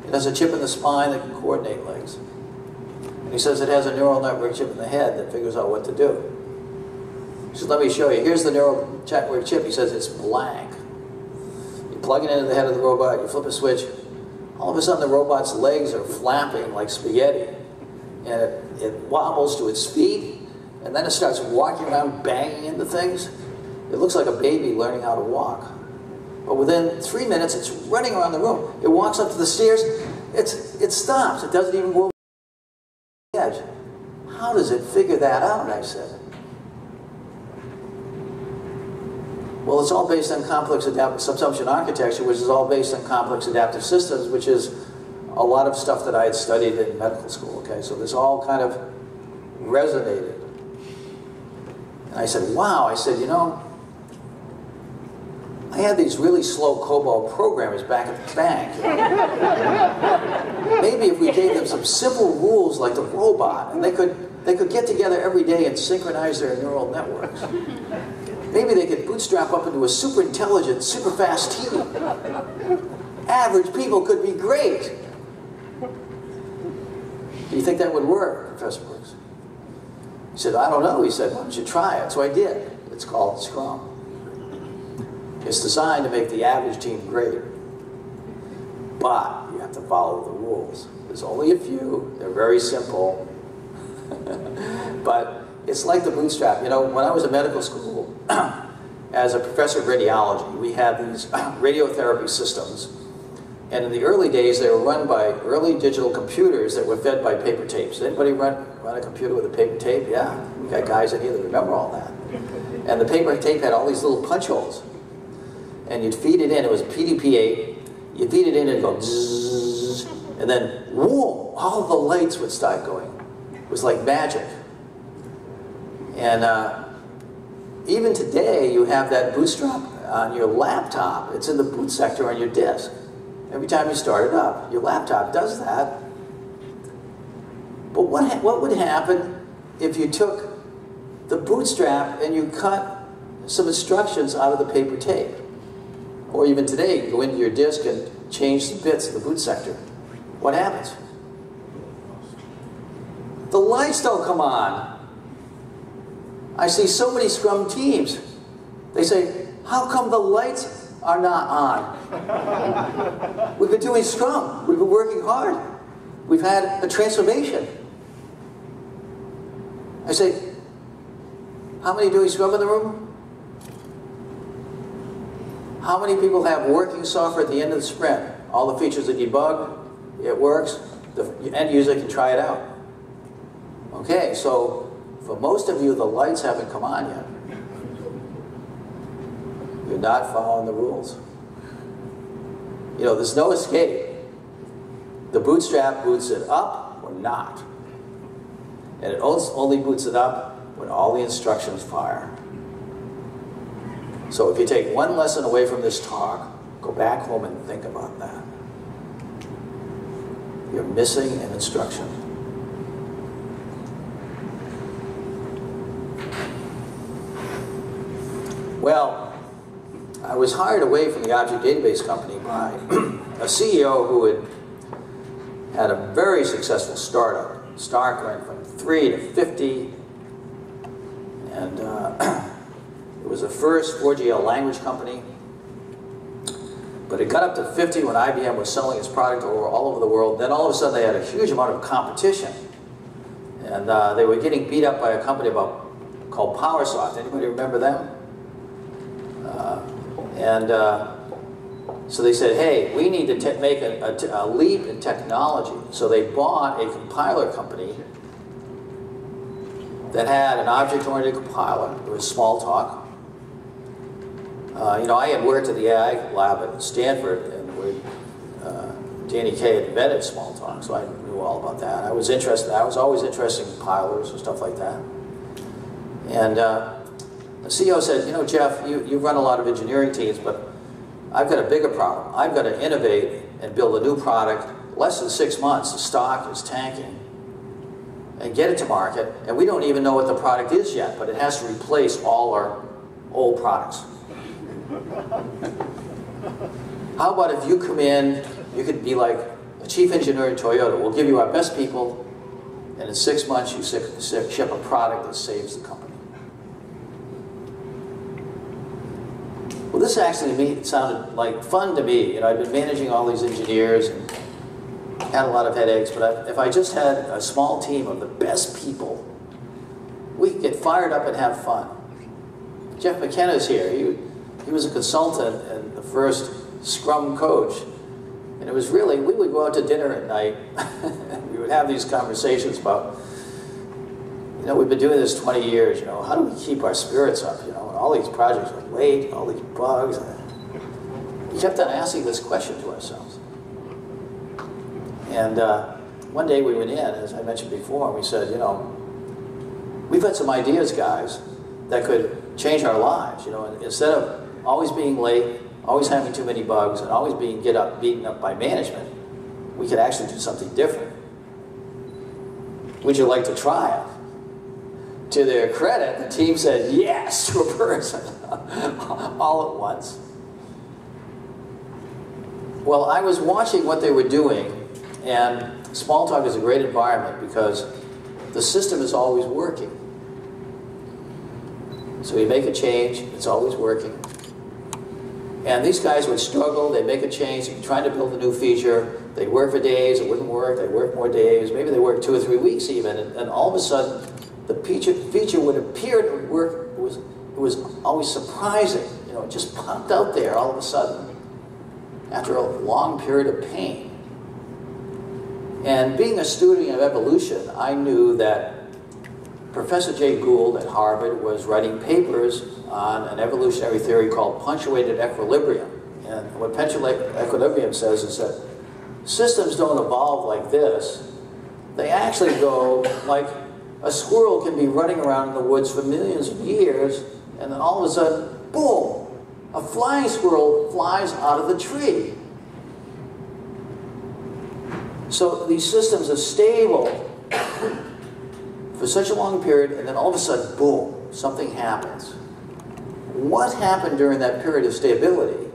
It has a chip in the spine that can coordinate legs. And he says it has a neural network chip in the head that figures out what to do. He says, let me show you. Here's the neural network chip. He says it's blank. You plug it into the head of the robot, you flip a switch, all of a sudden the robot's legs are flapping like spaghetti. And it wobbles to its feet, and then it starts walking around banging into things. It looks like a baby learning how to walk. But within 3 minutes, it's running around the room. It walks up to the stairs, it stops. It doesn't even go over the edge. How does it figure that out, I said. Well, it's all based on complex subsumption architecture, which is all based on complex adaptive systems, which is a lot of stuff that I had studied in medical school, okay? So this all kind of resonated. And I said, wow, I said, you know, I had these really slow COBOL programmers back at the bank. You know? Maybe if we gave them some simple rules like the robot, and they could get together every day and synchronize their neural networks. Maybe they could bootstrap up into a super intelligent, super fast team. Average people could be great. Do you think that would work, Professor Brooks? He said, I don't know. He said, why don't you try it? So I did. It's called Scrum. It's designed to make the average team great. But you have to follow the rules. There's only a few. They're very simple. But it's like the bootstrap. You know, when I was in medical school, as a professor of radiology, we had these radiotherapy systems. And in the early days, they were run by early digital computers that were fed by paper tapes. Anybody run a computer with a paper tape? Yeah, we got guys in here that remember all that. And the paper tape had all these little punch holes. And you'd feed it in, it was PDP-8. You'd feed it in and it'd go zzz, and then, whoa, all the lights would start going. It was like magic. And even today, you have that bootstrap on your laptop. It's in the boot sector on your disk. Every time you start it up, your laptop does that. But what would happen if you took the bootstrap and you cut some instructions out of the paper tape? Or even today, you go into your disk and change the bits of the boot sector. What happens? The lights don't come on. I see so many Scrum teams. They say, how come the lights are not on? We've been doing Scrum. We've been working hard. We've had a transformation. I say, how many doing Scrum in the room? How many people have working software at the end of the sprint? All the features are debugged, it works, the end user can try it out. Okay, so for most of you, the lights haven't come on yet. You're not following the rules. You know, there's no escape. The bootstrap boots it up or not. And it only boots it up when all the instructions fire. So if you take one lesson away from this talk, go back home and think about that. You're missing an instruction. Well, I was hired away from the object database company by a CEO who had a very successful startup. Stark went from 3 to 50, and it was the first 4GL language company. But it got up to 50 when IBM was selling its product all over the world. Then all of a sudden they had a huge amount of competition. And they were getting beat up by a company called PowerSoft. Anybody remember them? So they said, hey, we need to make a leap in technology. So they bought a compiler company that had an object-oriented compiler. It was Smalltalk. You know, I had worked at the AI lab at Stanford, and Danny Kaye had invented Smalltalk, so I knew all about that. I was always interested in compilers and stuff like that. And the CEO said, you know, Jeff, you run a lot of engineering teams, but I've got a bigger problem. I've got to innovate and build a new product. Less than 6 months, the stock is tanking. And get it to market, and we don't even know what the product is yet, but it has to replace all our old products. How about if you come in, you could be like a chief engineer at Toyota. We'll give you our best people, and in 6 months you ship a product that saves the company. Well, this actually sounded like fun to me. You know, I'd been managing all these engineers and had a lot of headaches, but if I just had a small team of the best people, we could get fired up and have fun. Jeff McKenna's here. He was a consultant and the first Scrum coach. And it was really, we would go out to dinner at night and we would have these conversations about, you know, we've been doing this 20 years, you know, how do we keep our spirits up, you know, and all these projects are late, all these bugs. We kept on asking this question to ourselves. And one day we went in, as I mentioned before, and we said, you know, we've got some ideas, guys, that could change our lives, you know, and instead of always being late, always having too many bugs, and always being beaten up by management, we could actually do something different. Would you like to try it? To their credit, the team said yes to a person all at once. Well, I was watching what they were doing, and Smalltalk is a great environment because the system is always working. So we make a change, it's always working. And these guys would struggle, they'd make a change, they'd be trying to build a new feature, they'd work for days, it wouldn't work, they'd work more days, maybe they worked 2 or 3 weeks even, and all of a sudden, the feature would appear to work. It was always surprising. You know, it just popped out there all of a sudden after a long period of pain. And being a student of evolution, I knew that Professor Jay Gould at Harvard was writing papers on an evolutionary theory called punctuated equilibrium. And what punctuated equilibrium says is that systems don't evolve like this. They actually go like a squirrel can be running around in the woods for millions of years, and then all of a sudden, boom, a flying squirrel flies out of the tree. So these systems are stable for such a long period, and then all of a sudden, boom, something happens. What happened during that period of stability?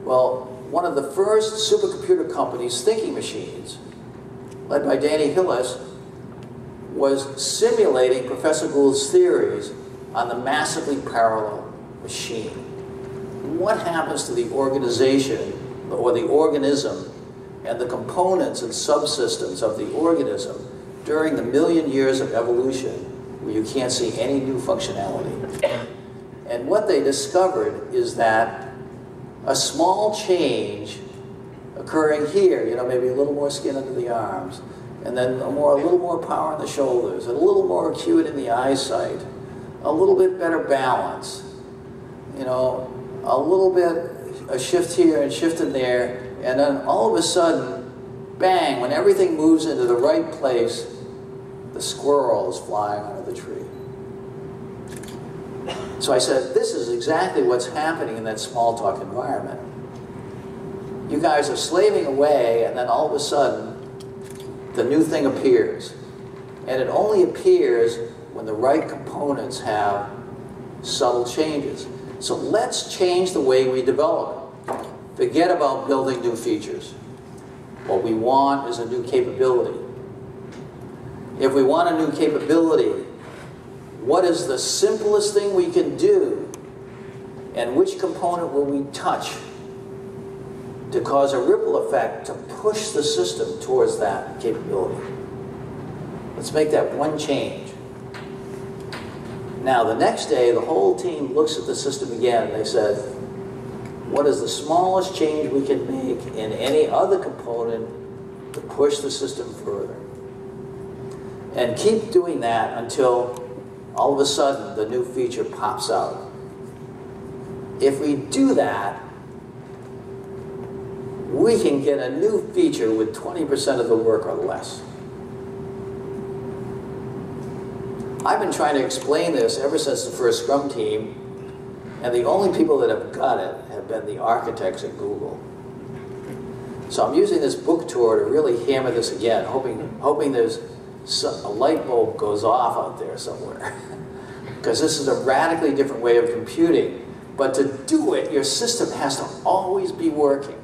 Well, one of the first supercomputer companies, Thinking Machines, led by Danny Hillis, was simulating Professor Gould's theories on the massively parallel machine. What happens to the organization or the organism and the components and subsystems of the organism during the million years of evolution where you can't see any new functionality? And what they discovered is that a small change occurring here, you know, maybe a little more skin under the arms, and then a little more power in the shoulders, and a little more acute in the eyesight, a little bit better balance, you know, a little bit, a shift here and shift in there, and then all of a sudden, bang, when everything moves into the right place, the squirrel is flying out of the tree. So I said, this is exactly what's happening in that Smalltalk environment. You guys are slaving away, and then all of a sudden, the new thing appears. And it only appears when the right components have subtle changes. So let's change the way we develop. Forget about building new features. What we want is a new capability. If we want a new capability, what is the simplest thing we can do? And which component will we touch to cause a ripple effect to push the system towards that capability? Let's make that one change. Now, the next day, the whole team looks at the system again, and they said, what is the smallest change we can make in any other component to push the system further? And keep doing that until all of a sudden the new feature pops out. If we do that, we can get a new feature with 20% of the work or less. I've been trying to explain this ever since the first Scrum team, and the only people that have got it have been the architects at Google. So I'm using this book tour to really hammer this again, hoping there's a light bulb goes off out there somewhere. Because this is a radically different way of computing. But to do it, your system has to always be working.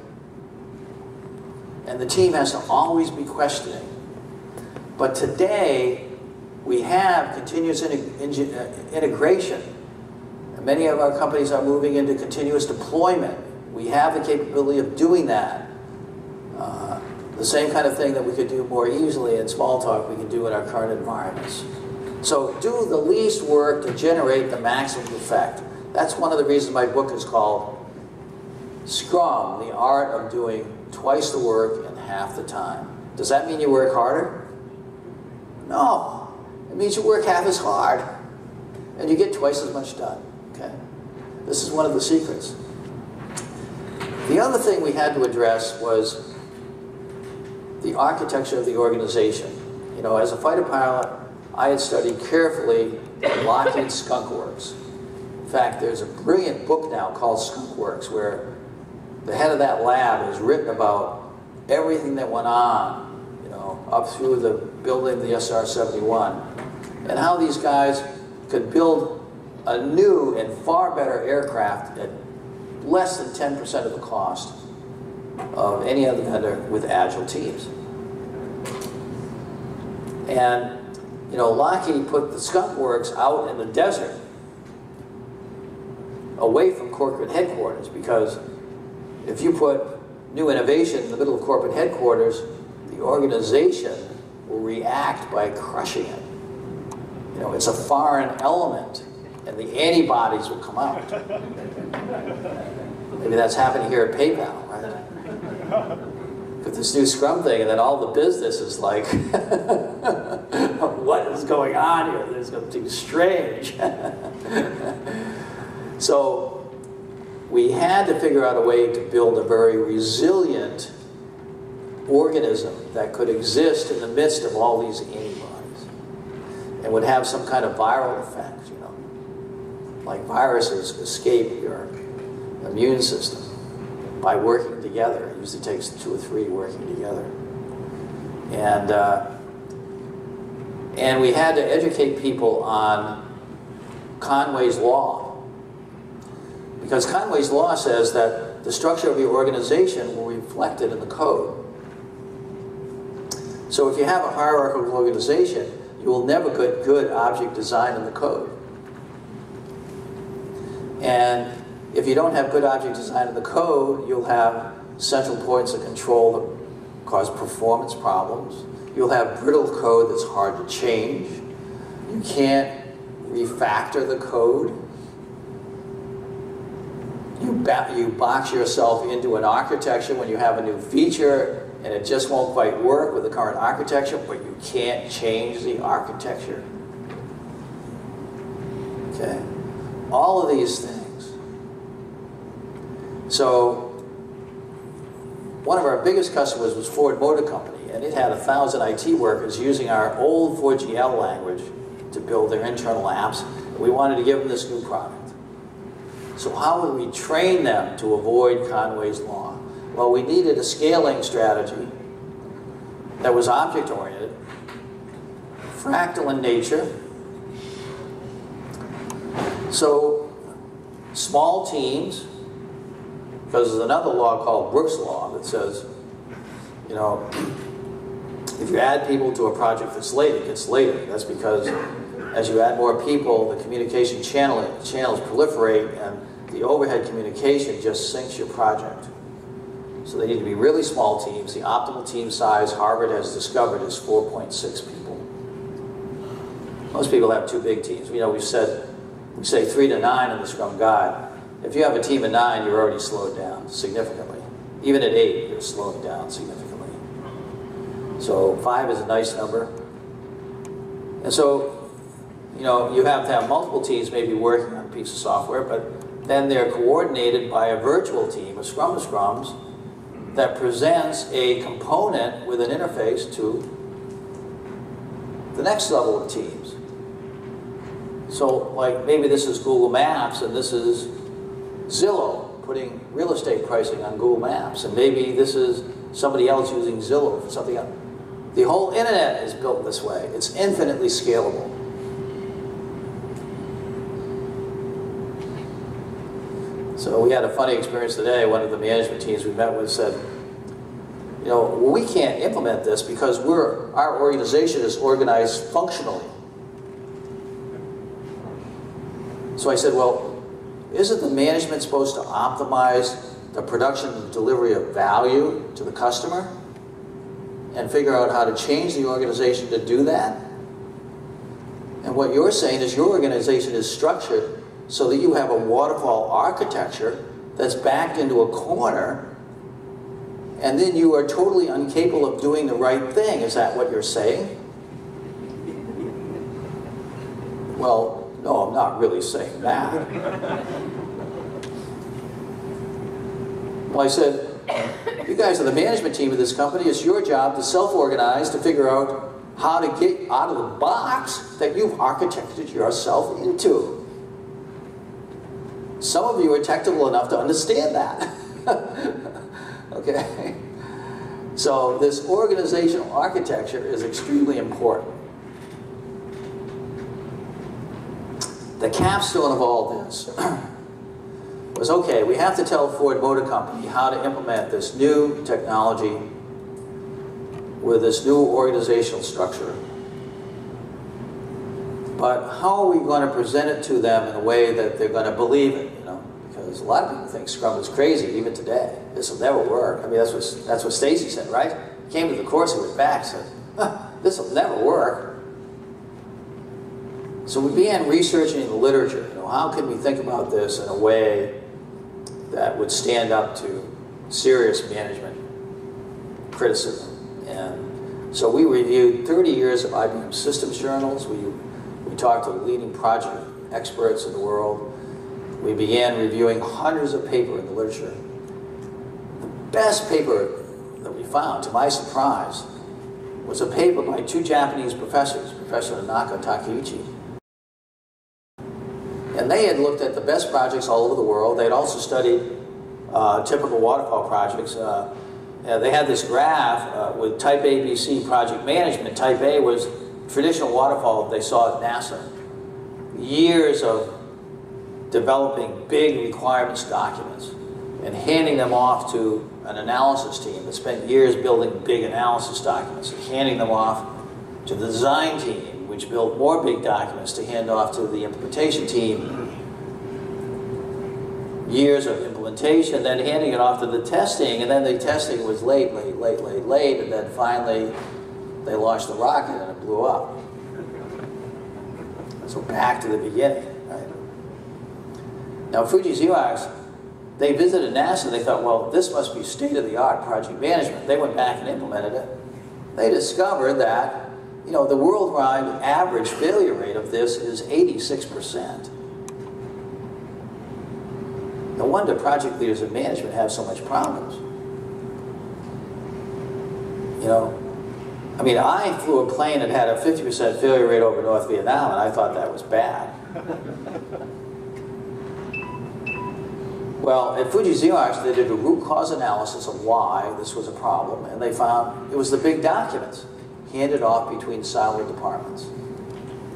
And the team has to always be questioning. But today, we have continuous integration. Many of our companies are moving into continuous deployment. We have the capability of doing that. The same kind of thing that we could do more easily in Smalltalk, we can do in our current environments. So do the least work to generate the maximum effect. That's one of the reasons my book is called Scrum, the art of doing twice the work in half the time. Does that mean you work harder? No. It It means you work half as hard, and you get twice as much done. Okay? This is one of the secrets. The other thing we had to address was the architecture of the organization. You know, as a fighter pilot, I had studied carefully Lockheed Skunk Works. In fact, there's a brilliant book now called Skunk Works where the head of that lab has written about everything that went on, you know, up through the building of the SR-71, and how these guys could build a new and far better aircraft at less than 10% of the cost of any other vendor with Agile teams. And, you know, Lockheed put the Skunk Works out in the desert, away from corporate headquarters, because if you put new innovation in the middle of corporate headquarters, the organization will react by crushing it. You know, it's a foreign element, and the antibodies will come out. Maybe that's happening here at PayPal, right? With this new Scrum thing, and then all the business is like, what is going on here? There's something strange. So we had to figure out a way to build a very resilient organism that could exist in the midst of all these antibodies and would have some kind of viral effect, you know. Like viruses escape your immune system by working together. It usually takes 2 or 3 working together. And we had to educate people on Conway's Law. Because Conway's Law says that the structure of your organization will be reflected in the code. So if you have a hierarchical organization, you will never get good object design in the code. And if you don't have good object design in the code, you'll have central points of control that cause performance problems. You'll have brittle code that's hard to change. You can't refactor the code. You box yourself into an architecture when you have a new feature and it just won't quite work with the current architecture, but you can't change the architecture. Okay? All of these things. So, one of our biggest customers was Ford Motor Company, and it had 1,000 IT workers using our old 4GL language to build their internal apps. And we wanted to give them this new product. So how would we train them to avoid Conway's Law? Well, we needed a scaling strategy that was object-oriented, fractal in nature. So small teams, because there's another law called Brooks' Law that says, you know, if you add people to a project that's late, it gets later. That's because as you add more people, the communication channels proliferate, and the overhead communication just sinks your project. So they need to be really small teams. The optimal team size, Harvard has discovered, is 4.6 people. Most people have 2 big teams. You know, we say 3 to 9 in the Scrum Guide. If you have a team of 9, you're already slowed down significantly. Even at 8, you're slowing down significantly. So 5 is a nice number. And so, you know, you have to have multiple teams maybe working on a piece of software, but then they're coordinated by a virtual team, a scrum of scrums, that presents a component with an interface to the next level of teams. So, like, maybe this is Google Maps, and this is Zillow putting real estate pricing on Google Maps, and maybe this is somebody else using Zillow for something else. The whole internet is built this way. It's infinitely scalable. So we had a funny experience today. One of the management teams we met with said, you know, well, we can't implement this because our organization is organized functionally. So I said, well, isn't the management supposed to optimize the production and delivery of value to the customer and figure out how to change the organization to do that? And what you're saying is your organization is structured so that you have a waterfall architecture that's backed into a corner, and then you are totally incapable of doing the right thing. Is that what you're saying? Well, no, I'm not really saying that. Well, I said, you guys are the management team of this company. It's your job to self-organize, to figure out how to get out of the box that you've architected yourself into. Some of you are technical enough to understand that. Okay? So this organizational architecture is extremely important. The capstone of all this was, okay, we have to tell Ford Motor Company how to implement this new technology with this new organizational structure. But how are we going to present it to them in a way that they're going to believe it, you know? Because a lot of people think Scrum is crazy, even today. This will never work. I mean, that's what Stacey said, right? He came to the course, he went back, said, this will never work. So we began researching the literature. You know, how can we think about this in a way that would stand up to serious management criticism? And so we reviewed 30 years of IBM systems journals. We talked to leading project experts in the world. We began reviewing hundreds of papers in the literature. The best paper that we found, to my surprise, was a paper by two Japanese professors, Professor Tanaka and Takeuchi. And they had looked at the best projects all over the world. They had also studied typical waterfall projects. They had this graph with type A, B, C project management. Type A was traditional waterfall they saw at NASA. Years of developing big requirements documents and handing them off to an analysis team that spent years building big analysis documents and handing them off to the design team, which built more big documents to hand off to the implementation team. Years of implementation, then handing it off to the testing, and then the testing was late, and then finally they launched the rocket and it blew up. So back to the beginning, right? Now Fuji Xerox, they visited NASA, they thought, well, this must be state-of-the-art project management. They went back and implemented it. They discovered that, you know, the worldwide average failure rate of this is 86%. No wonder project leaders and management have so much problems. You know, I mean, I flew a plane that had a 50% failure rate over North Vietnam, and I thought that was bad. Well, at Fuji Xerox, they did a root cause analysis of why this was a problem, and they found it was the big documents handed off between siloed departments.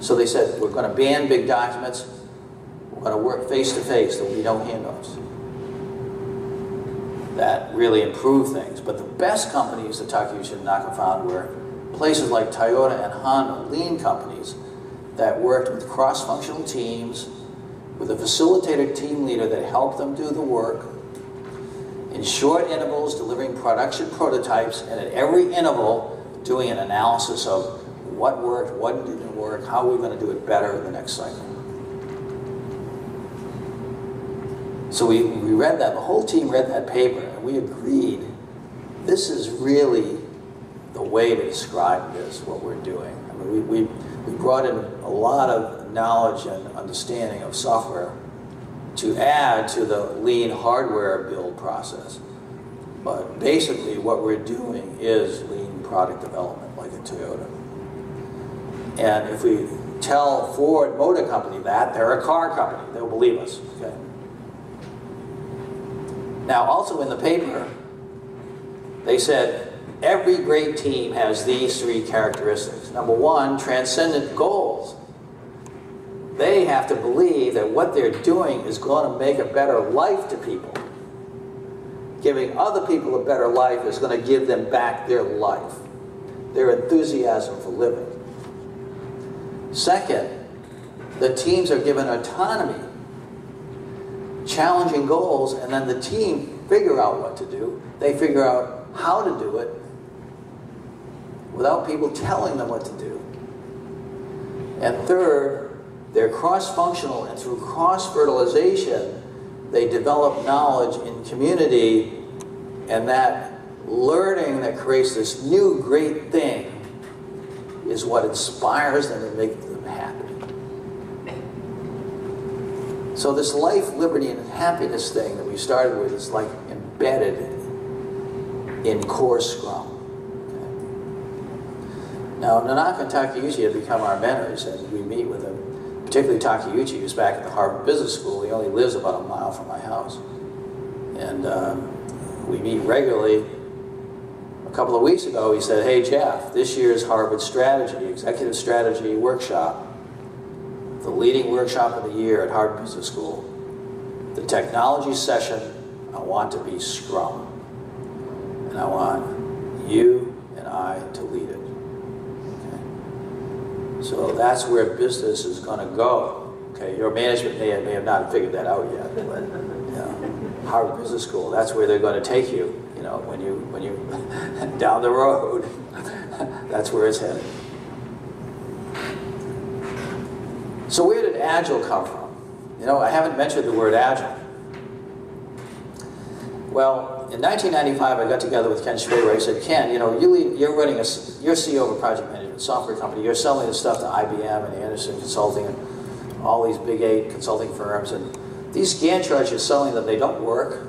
So they said, we're going to ban big documents, we're going to work face-to-face, there will be no handoffs. That really improved things. But the best companies that Takeuchi and Tanaka found were places like Toyota and Honda, lean companies that worked with cross-functional teams, with a facilitator team leader that helped them do the work, in short intervals delivering production prototypes, and at every interval doing an analysis of what worked, what didn't work, how are we going to do it better in the next cycle. So we read that, the whole team read that paper, and we agreed, this is really the way to describe this, what we're doing. I mean, we brought in a lot of knowledge and understanding of software to add to the lean hardware build process. But basically what we're doing is lean product development, like at Toyota. And if we tell Ford Motor Company that, they're a car company, they'll believe us, okay? Now, also in the paper, they said every great team has these three characteristics. Number one, transcendent goals. They have to believe that what they're doing is going to make a better life to people. Giving other people a better life is going to give them back their life, their enthusiasm for living. Second, the teams are given autonomy, challenging goals, and then the team figure out what to do. They figure out how to do it without people telling them what to do. And third, they're cross-functional, and through cross-fertilization, they develop knowledge in community, and that learning that creates this new great thing is what inspires them and makes them happy. So this life, liberty, and happiness thing that we started with is like embedded in core Scrum. Okay. Now, Nanaka and Takeuchi have become our mentors, and we meet with them, particularly Takeuchi, who's back at the Harvard Business School. He only lives about a mile from my house. And we meet regularly. A couple of weeks ago, he said, hey, Jeff, this year's Harvard Strategy, Executive Strategy Workshop, the leading workshop of the year at Harvard Business School, the technology session, I want to be Scrum. And I want you and I to lead it. Okay? So that's where business is going to go. Okay? Your management may have not figured that out yet, but you know, Harvard Business School, that's where they're going to take you. You know, when you down the road, that's where it's headed. So where did Agile come from? You know, I haven't mentioned the word Agile. Well, in 1995, I got together with Ken Schwaber. I said, Ken, you know, you're running you're CEO of a project management software company. You're selling this stuff to IBM and Anderson Consulting and all these big 8 consulting firms. And these Gantt charts you're selling them, they don't work.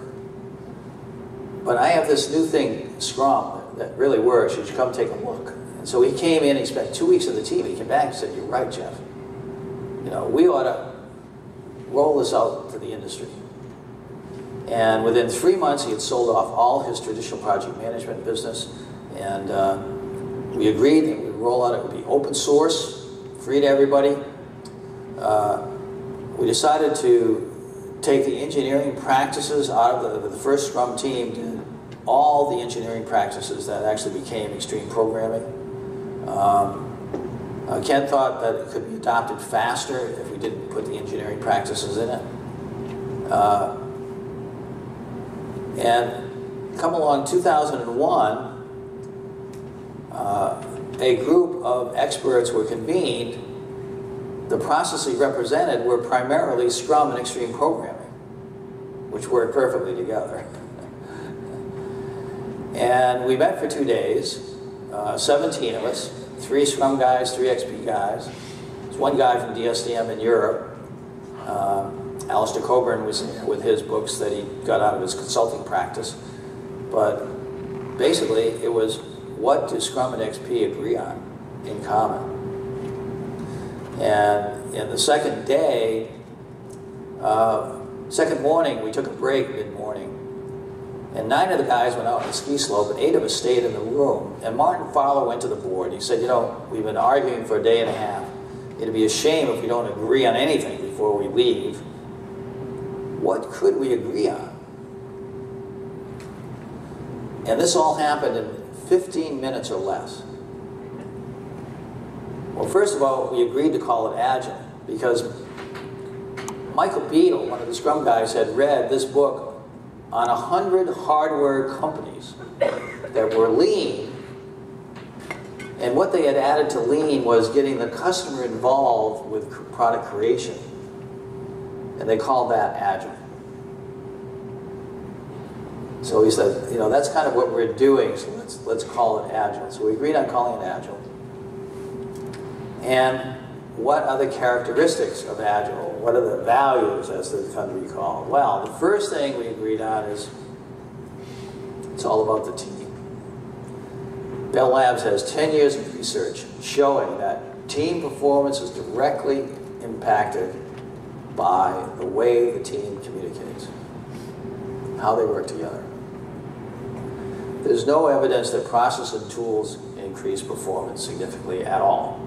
But I have this new thing, Scrum, that really works. You should come take a look. And so he came in, he spent 2 weeks with the team. He came back and said, you're right, Jeff. You know, we ought to roll this out to the industry. And within 3 months, he had sold off all his traditional project management business. And we agreed that we'd roll out, it would be open source, free to everybody. We decided to take the engineering practices out of the first Scrum team, did all the engineering practices that actually became extreme programming. Ken thought that it could be adopted faster if we didn't put the engineering practices in it. And come along 2001, a group of experts were convened. The processes represented were primarily Scrum and extreme programming, which worked perfectly together. And we met for 2 days, 17 of us, 3 Scrum guys, 3 XP guys. There's one guy from DSDM in Europe. Alistair Coburn was there with his books that he got out of his consulting practice. But basically, it was what do Scrum and XP agree on in common? And in the second day, second morning, we took a break mid-morning. And 9 of the guys went out on the ski slope, and 8 of us stayed in the room. And Martin Fowler went to the board. He said, you know, we've been arguing for a day and a half. It'd be a shame if we don't agree on anything before we leave. What could we agree on? And this all happened in 15 minutes or less. Well, first of all, we agreed to call it Agile because Michael Beadle, one of the Scrum guys, had read this book on 100 hardware companies that were lean, and what they had added to lean was getting the customer involved with product creation, and they called that Agile. So he said, you know, that's kind of what we're doing, so let's call it Agile. So we agreed on calling it Agile. And what are the characteristics of Agile? What are the values, as they come to be called? Well, the first thing we agreed on is it's all about the team. Bell Labs has 10 years of research showing that team performance is directly impacted by the way the team communicates, how they work together. There's no evidence that process and tools increase performance significantly at all.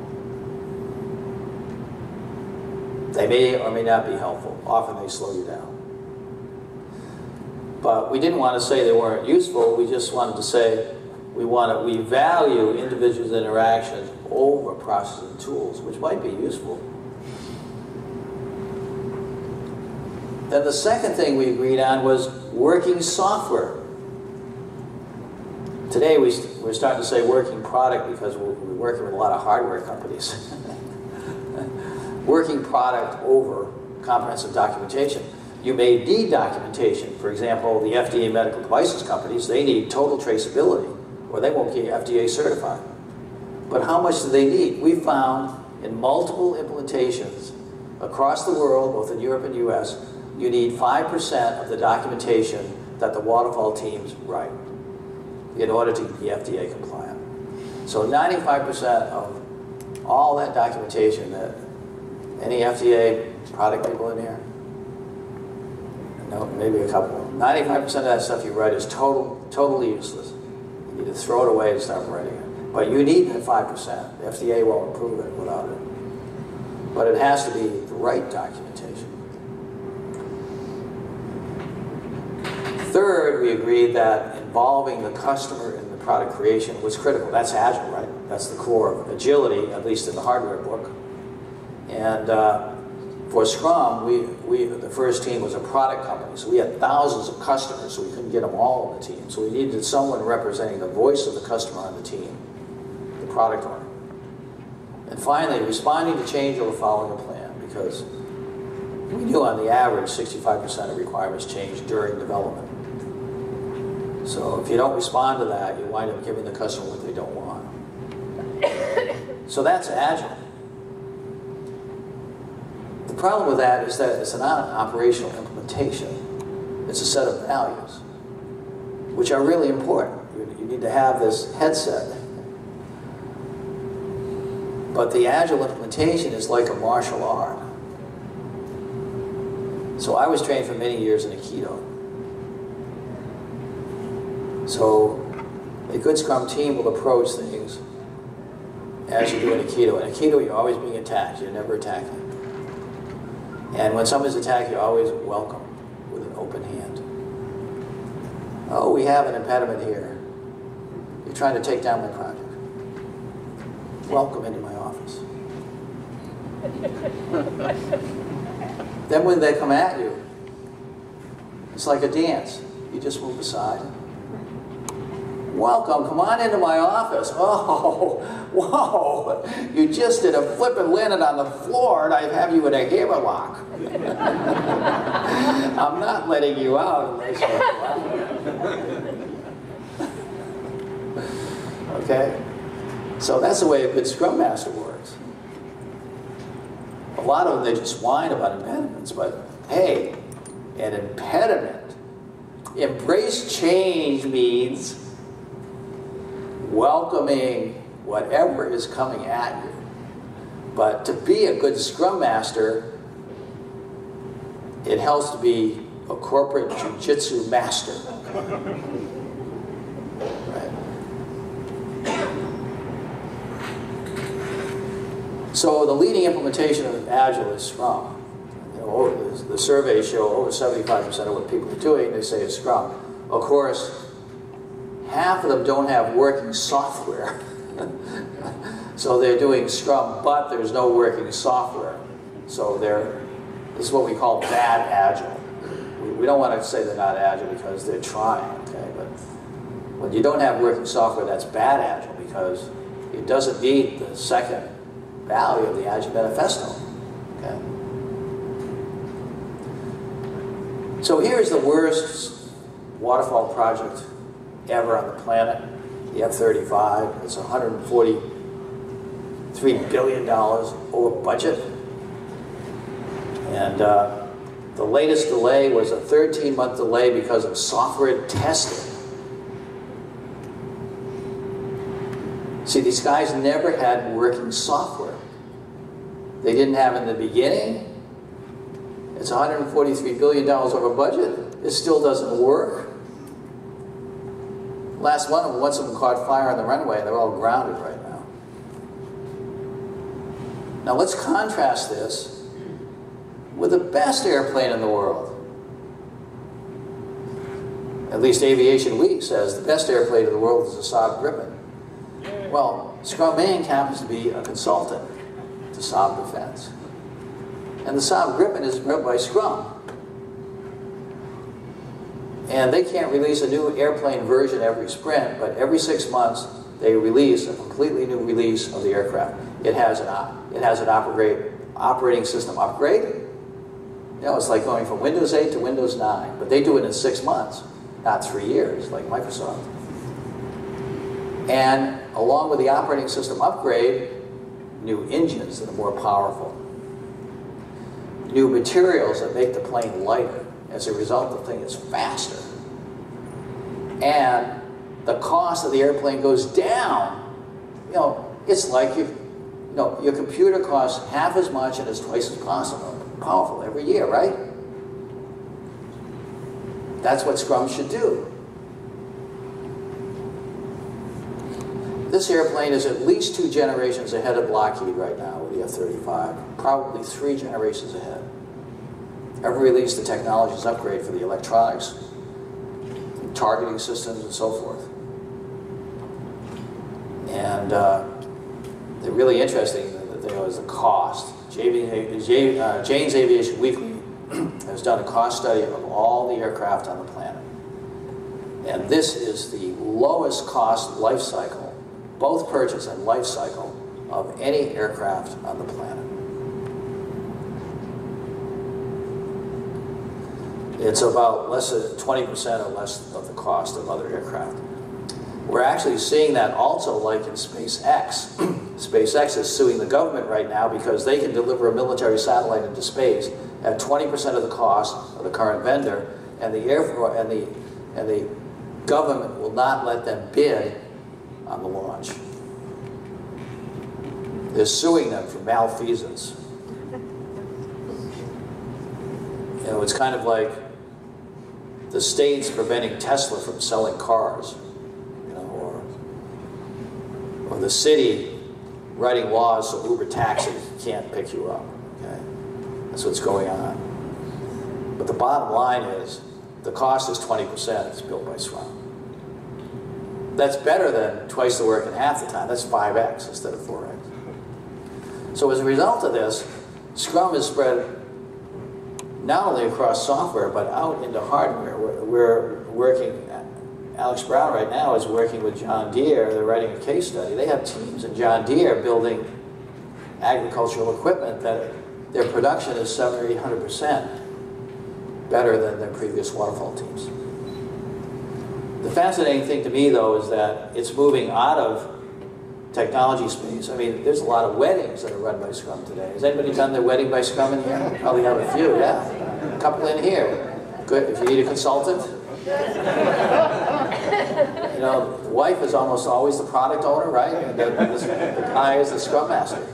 They may or may not be helpful. Often they slow you down. But we didn't want to say they weren't useful. We just wanted to say we value individuals' interactions over process and tools, which might be useful. Then the second thing we agreed on was working software. Today we're starting to say working product because we're working with a lot of hardware companies. Working product over comprehensive documentation. You may need documentation. For example, the FDA medical devices companies, they need total traceability or they won't get FDA certified. But how much do they need? We found in multiple implementations across the world, both in Europe and US, you need 5% of the documentation that the waterfall teams write in order to be FDA compliant. So 95% of all that documentation that any FDA product people in here? No, maybe a couple. 95% of that stuff you write is totally useless. You need to throw it away and start writing it. But you need that 5%. The FDA won't approve it without it. But it has to be the right documentation. Third, we agreed that involving the customer in the product creation was critical. That's Agile, right? That's the core of agility, at least in the hardware book. And for Scrum, the first team was a product company, so we had thousands of customers, so we couldn't get them all on the team. So we needed someone representing the voice of the customer on the team, the product owner. And finally, responding to change or following a plan, because we knew on the average 65% of requirements change during development. So if you don't respond to that, you wind up giving the customer what they don't want. So that's Agile. The problem with that is that it's not an operational implementation. It's a set of values, which are really important. You need to have this headset. But the Agile implementation is like a martial art. So I was trained for many years in Aikido. So a good Scrum team will approach things as you do in Aikido. In Aikido, you're always being attacked. You're never attacking. And when someone's attacked, you always welcome with an open hand. Oh, we have an impediment here. You're trying to take down my project. Welcome into my office. Then when they come at you, it's like a dance. You just move aside. Welcome, come on into my office. Oh, whoa, you just did a flip and landed on the floor and I have you in a hammerlock. I'm not letting you out unless you okay? So that's the way a good Scrum Master works. A lot of them, they just whine about impediments, but hey, an impediment. Embrace change means welcoming whatever is coming at you. But to be a good Scrum Master, it helps to be a corporate jujitsu master. Right? So the leading implementation of Agile is Scrum. You know, the surveys show over 75% of what people are doing, they say is Scrum. Of course, half of them don't have working software. So they're doing Scrum, but there's no working software. So this is what we call bad Agile. We don't want to say they're not Agile because they're trying, okay? But when you don't have working software, that's bad Agile because it doesn't meet the second value of the Agile Manifesto, okay? So here's the worst waterfall project ever on the planet, the F-35. It's $143 billion over budget. And the latest delay was a 13-month delay because of software testing. See, these guys never had working software. They didn't have it in the beginning. It's $143 billion over budget. It still doesn't work. Last one of them, once of them caught fire on the runway, they're all grounded right now. Now let's contrast this with the best airplane in the world. At least Aviation Week says the best airplane in the world is the Saab Gripen. Well, Scrum Inc. happens to be a consultant to Saab Defense. And the Saab Gripen is built by Scrum. And they can't release a new airplane version every sprint, but every 6 months they release a completely new release of the aircraft. It has an operating system upgrade. You know, it's like going from Windows 8 to Windows 9, but they do it in 6 months, not 3 years like Microsoft. And along with the operating system upgrade, new engines that are more powerful. new materials that make the plane lighter. As a result, the thing is faster. And the cost of the airplane goes down. You know, it's like your computer costs half as much and is twice as powerful every year, right? That's what Scrum should do. This airplane is at least 2 generations ahead of Lockheed right now with the F-35, probably 3 generations ahead. Every release, the technology is upgrade for the electronics, targeting systems, and so forth. And the really interesting thing was the cost. Jane's Aviation Weekly has done a cost study of all the aircraft on the planet. And this is the lowest cost life cycle, both purchase and life cycle, of any aircraft on the planet. It's about less than 20% or less of the cost of other aircraft. We're actually seeing that also like in SpaceX. SpaceX is suing the government right now because they can deliver a military satellite into space at 20% of the cost of the current vendor, and the government will not let them bid on the launch. They're suing them for malfeasance. You know, it's kind of like the states preventing Tesla from selling cars, you know, or the city writing laws so Uber taxis can't pick you up. Okay, that's what's going on. But the bottom line is, the cost is 20%. It's built by Scrum. That's better than twice the work in half the time. That's 5x instead of 4x. So as a result of this, Scrum is spread not only across software, but out into hardware. We're working, Alex Brown right now is working with John Deere. They're writing a case study. They have teams in John Deere building agricultural equipment that their production is 700 or 800% better than their previous waterfall teams. The fascinating thing to me, though, is that it's moving out of technology space. I mean, there's a lot of weddings that are run by Scrum today. Has anybody done their wedding by Scrum in here? Probably have a few, yeah. A couple in here. Good, if you need a consultant. You know, the wife is almost always the product owner, right? And the guy is the Scrum Master.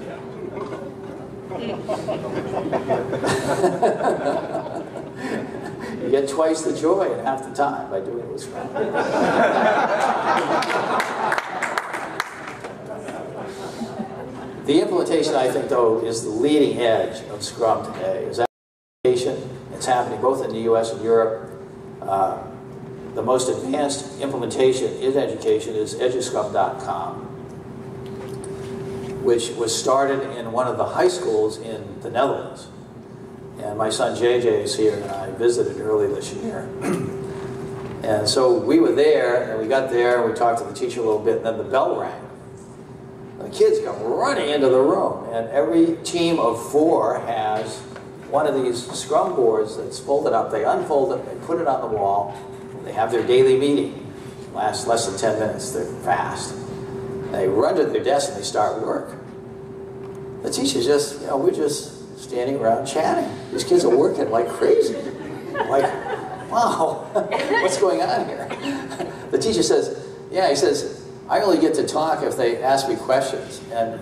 You get twice the joy in half the time by doing it with Scrum. The implementation, I think, though, is the leading edge of Scrum today. Is application. It's happening both in the US and Europe. The most advanced implementation in education is eduscrum.com, which was started in one of the high schools in the Netherlands. And my son JJ is here, and I visited early this year. And so we were there, and we got there, and we talked to the teacher a little bit, and then the bell rang. The kids come running into the room, and every team of 4 has one of these Scrum boards that's folded up. They unfold it, they put it on the wall, they have their daily meeting. It lasts less than 10 minutes, they're fast. They run to their desk and they start work. The teacher's just, you know, we're just standing around chatting. These kids are working like crazy. Like, wow, what's going on here? The teacher says, yeah, he says, I only get to talk if they ask me questions, and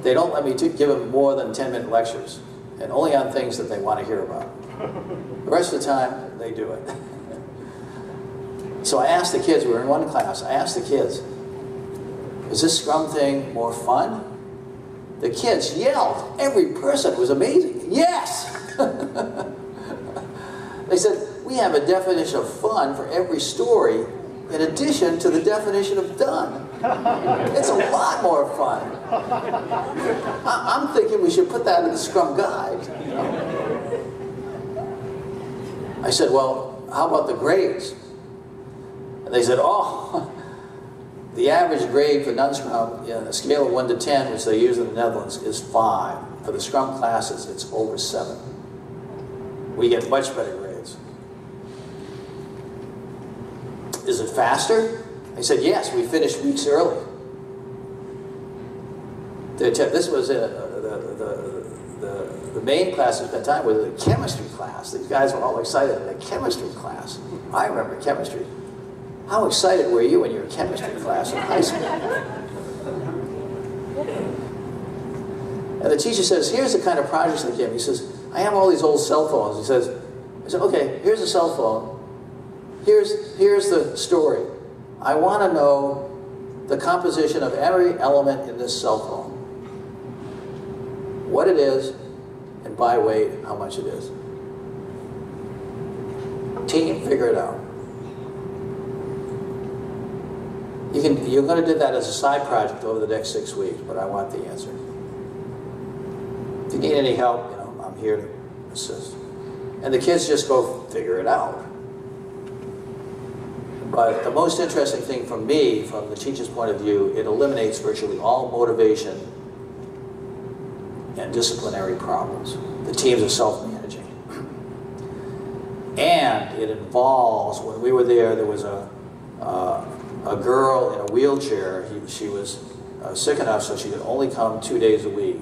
they don't let me give them more than 10-minute lectures, and only on things that they want to hear about. The rest of the time, they do it. So I asked the kids, we were in one class, I asked the kids, is this Scrum thing more fun? The kids yelled. Every person, it was amazing. Yes! They said, we have a definition of fun for every story in addition to the definition of done. It's a lot more fun. I'm thinking we should put that in the Scrum guide. You know? I said, well, how about the grades? And they said, oh, the average grade for non-Scrum, on a scale of 1 to 10, which they use in the Netherlands, is 5. For the Scrum classes, it's over 7. We get much better grades. Is it faster? I said, yes, we finished weeks early. This was the the main class I spent time with was the chemistry class. These guys were all excited in the chemistry class. I remember chemistry. How excited were you in your chemistry class in high school? And the teacher says, here's the kind of projects they give me. He says, I have all these old cell phones. He says, okay, here's a cell phone. Here's the story. I want to know the composition of every element in this cell phone. What it is, and by weight, how much it is. Team, figure it out. You're going to do that as a side project over the next 6 weeks, but I want the answer. If you need any help, you know, I'm here to assist. And the kids just go figure it out. But the most interesting thing for me, from the teacher's point of view, it eliminates virtually all motivation and disciplinary problems. The teams are self-managing. And it involves, when we were there, there was a girl in a wheelchair. She was sick enough so she could only come 2 days a week.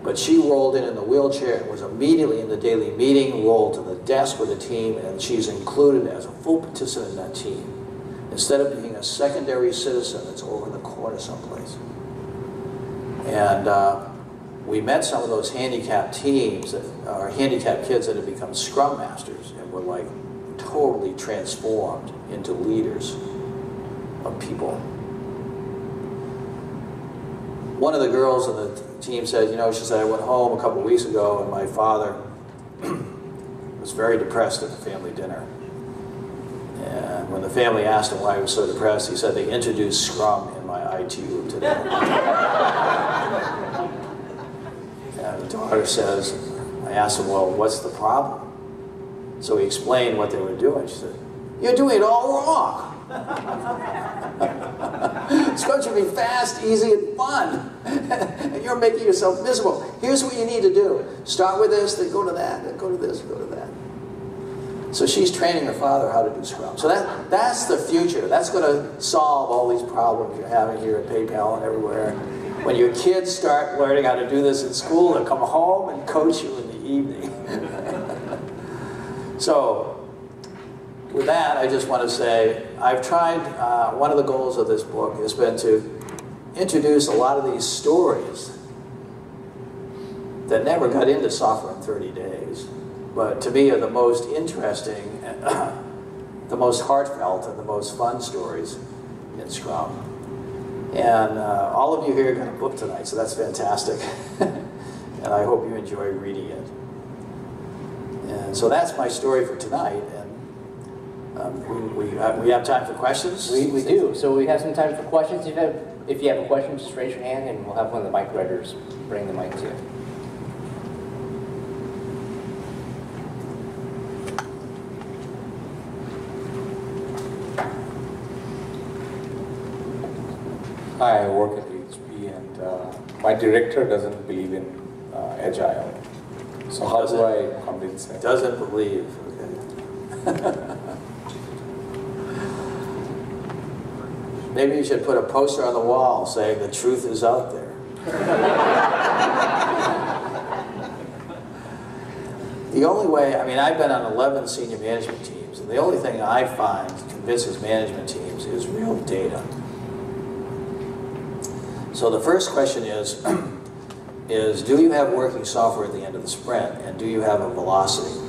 But she rolled in the wheelchair and was immediately in the daily meeting, rolled to the desk with the team, and she's included as a full participant in that team. Instead of being a secondary citizen that's over in the corner someplace. And we met some of those handicapped teams, or handicapped kids that had become Scrum Masters and were like totally transformed into leaders of people. One of the girls in the team said, you know, she said, I went home a couple weeks ago and my father was very depressed at the family dinner. And when the family asked him why he was so depressed, he said, they introduced Scrum in my IT room today. And the daughter says, I asked him, well, what's the problem? So he explained what they were doing. She said, you're doing it all wrong. Scrum should be fast, easy, and fun. And you're making yourself miserable. Here's what you need to do. Start with this, then go to that, then go to this, go to that. So she's training her father how to do Scrum. So that's the future. That's going to solve all these problems you're having here at PayPal and everywhere. When your kids start learning how to do this in school, they'll come home and coach you in the evening. So, with that, I just want to say, I've tried, one of the goals of this book has been to introduce a lot of these stories that never got into software in 30 days, but to me are the most interesting, the most heartfelt, and the most fun stories in Scrum. And all of you here got a book tonight, so that's fantastic. And I hope you enjoy reading it. And so that's my story for tonight. And we have time for questions? We do. So we have some time for questions. If you have a question, just raise your hand and we'll have one of the mic writers bring the mic to you. Hi, I work at HP and my director doesn't believe in Agile. So how do I convince him? Doesn't believe. Okay. Maybe you should put a poster on the wall saying the truth is out there. The only way, I mean, I've been on 11 senior management teams, and the only thing I find convinces management teams is real data. So the first question is do you have working software at the end of the sprint, and do you have a velocity?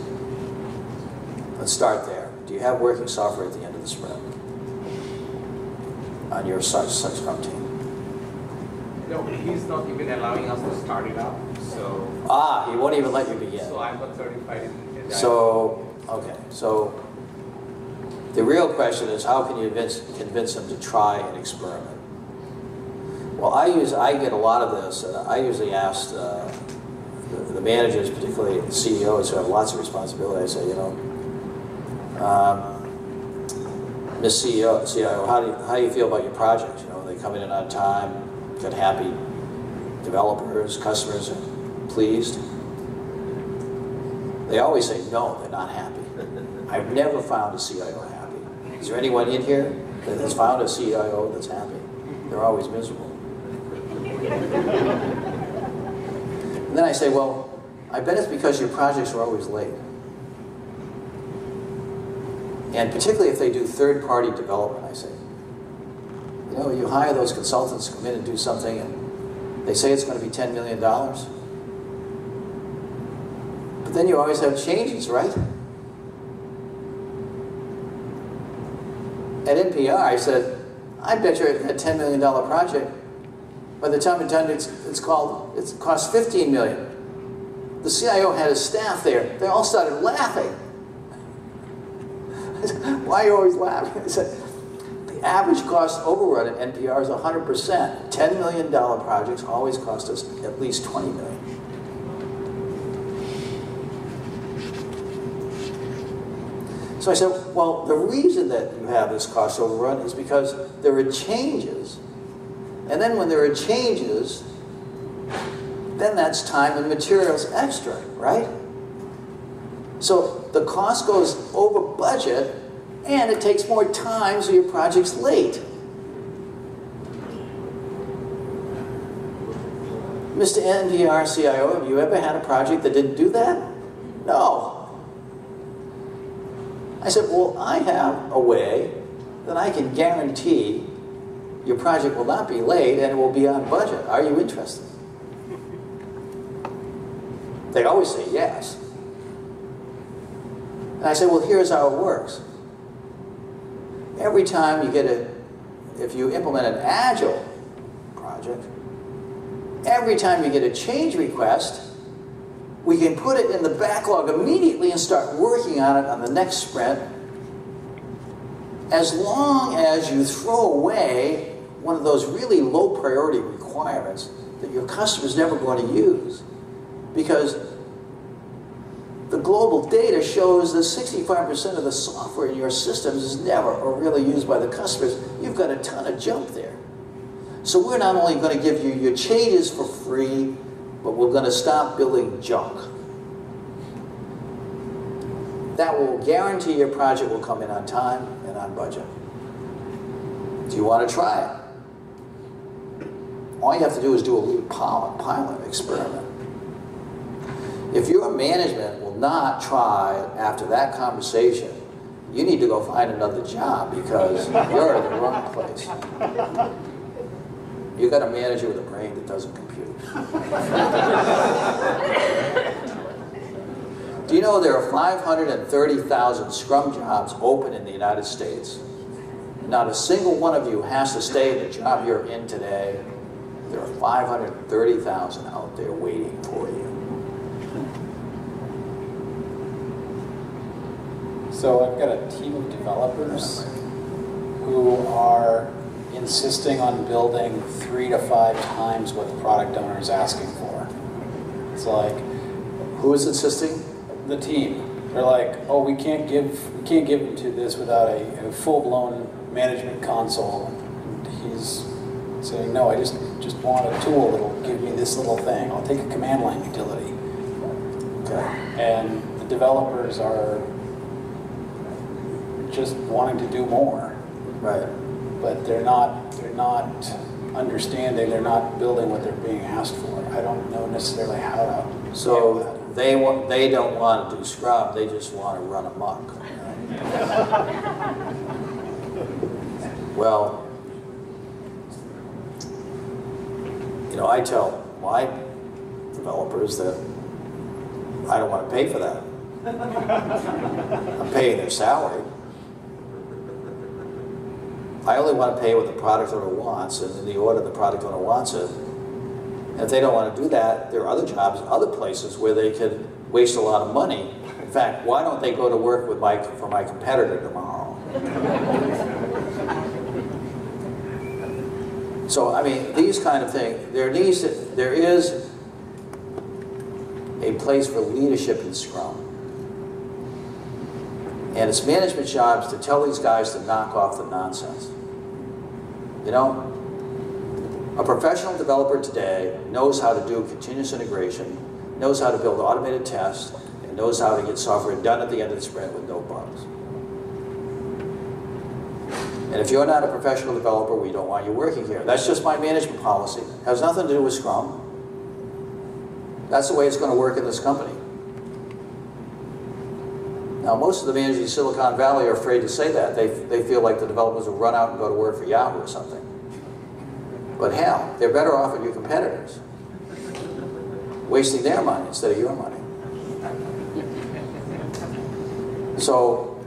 Let's start there. Do you have working software at the end of the sprint on your such Scrum team? No, he's not even allowing us to start it up. So he won't even let you begin. So I'm not certified in Agile. So okay, so the real question is how can you convince them to try and experiment? Well, I get a lot of this, and I usually ask the managers, particularly the CEOs who have lots of responsibility. I say, you know, Miss CIO, how do you feel about your project? You know, are they coming in on time, got happy developers, customers are pleased? They always say no, they're not happy. I've never found a CIO happy. Is there anyone in here that has found a CIO that's happy? They're always miserable. And then I say, well, I bet it's because your projects are always late. And particularly if they do third-party development, I say. You know, you hire those consultants to come in and do something, and they say it's going to be $10 million. But then you always have changes, right? At NPR, I said, I bet you a $10 million project, by the time it's done, it costs $15 million. The CIO had his staff there. They all started laughing. I said, why are you always laughing? I said, the average cost overrun at NPR is 100%. $10 million projects always cost us at least $20 million. So I said, well, the reason that you have this cost overrun is because there are changes. And then when there are changes, then that's time and materials extra, right? So the cost goes over budget, and it takes more time, so your project's late. Mr. NPR CIO, have you ever had a project that didn't do that? No. I said, well, I have a way that I can guarantee your project will not be late and it will be on budget. Are you interested? They always say yes. And I said, well, here's how it works. Every time you get if you implement an Agile project, every time you get a change request, we can put it in the backlog immediately and start working on it on the next sprint, as long as you throw away one of those really low priority requirements that your customer's never going to use. Because the global data shows that 65% of the software in your systems is never or really used by the customers. You've got a ton of junk there. So we're not only going to give you your changes for free, but we're going to stop building junk. That will guarantee your project will come in on time and on budget. Do you want to try it? All you have to do is do a little pilot experiment. If your management will not try after that conversation, you need to go find another job because you're in the wrong place. You got a manager with a brain that doesn't compute. Do you know there are 530,000 Scrum jobs open in the United States? Not a single one of you has to stay in the job you're in today. There are 530,000 out there waiting for you. So I've got a team of developers who are insisting on building 3 to 5 times what the product owner is asking for. It's like, who is insisting? The team. They're like, oh, we can't give him to this without a full-blown management console. And he's saying, no, I just want a tool that'll give me this little thing. I'll take a command line utility. Okay. And the developers are just wanting to do more. Right. But they're not understanding, they're not building what they're being asked for. I don't know necessarily how to. So they don't want to do Scrum, they just want to run amok. Well, you know, I tell my developers that I don't want to pay for that. I'm paying their salary. I only want to pay what the product owner wants, and in the order the product owner wants it. And if they don't want to do that, there are other jobs, other places where they can waste a lot of money. In fact, why don't they go to work with for my competitor tomorrow? So, I mean, these kind of things, there is a place for leadership in Scrum. And it's management's jobs to tell these guys to knock off the nonsense. You know, a professional developer today knows how to do continuous integration, knows how to build automated tests, and knows how to get software done at the end of the sprint with no bugs. And if you're not a professional developer, we don't want you working here. That's just my management policy. It has nothing to do with Scrum. That's the way it's going to work in this company. Now, most of the managers in Silicon Valley are afraid to say that. They feel like the developers will run out and go to work for Yahoo or something. But hell, they're better off than your competitors, wasting their money instead of your money. So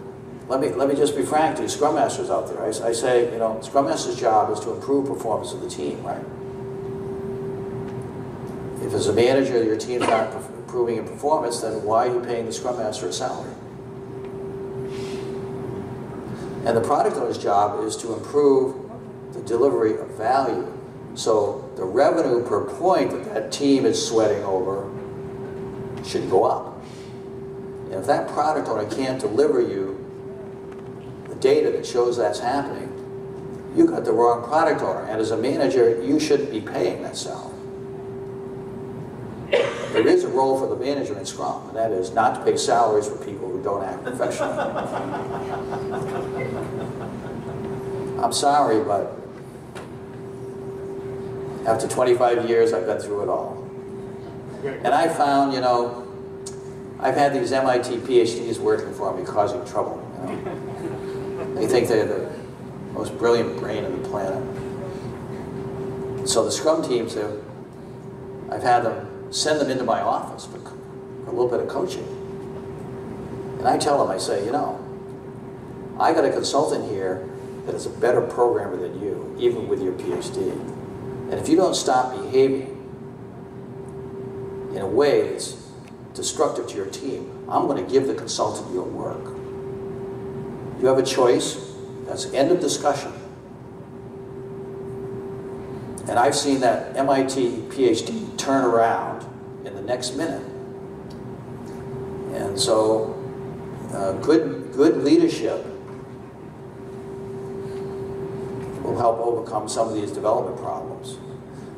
let me just be frank to you, Scrum Masters out there. I say, you know, Scrum Master's job is to improve performance of the team, right? If as a manager your team's not improving in performance, then why are you paying the Scrum Master a salary? And the product owner's job is to improve the delivery of value. So the revenue per point that that team is sweating over should go up. And if that product owner can't deliver you the data that shows that's happening, you got the wrong product owner. And as a manager, you shouldn't be paying that salary. There is a role for the manager in Scrum, and that is not to pay salaries for people who don't act professionally. I'm sorry, but after 25 years, I've been through it all. And I found, you know, I've had these MIT PhDs working for me, causing trouble. You know? They think they're the most brilliant brain on the planet. So the Scrum teams, I've had them send them into my office for a little bit of coaching. And I tell them, I say, you know, I got a consultant here that is a better programmer than you, even with your PhD. And if you don't stop behaving in a way that's destructive to your team, I'm going to give the consultant your work. You have a choice. That's end of discussion. And I've seen that MIT PhD turn around in the next minute. And so good leadership will help overcome some of these development problems.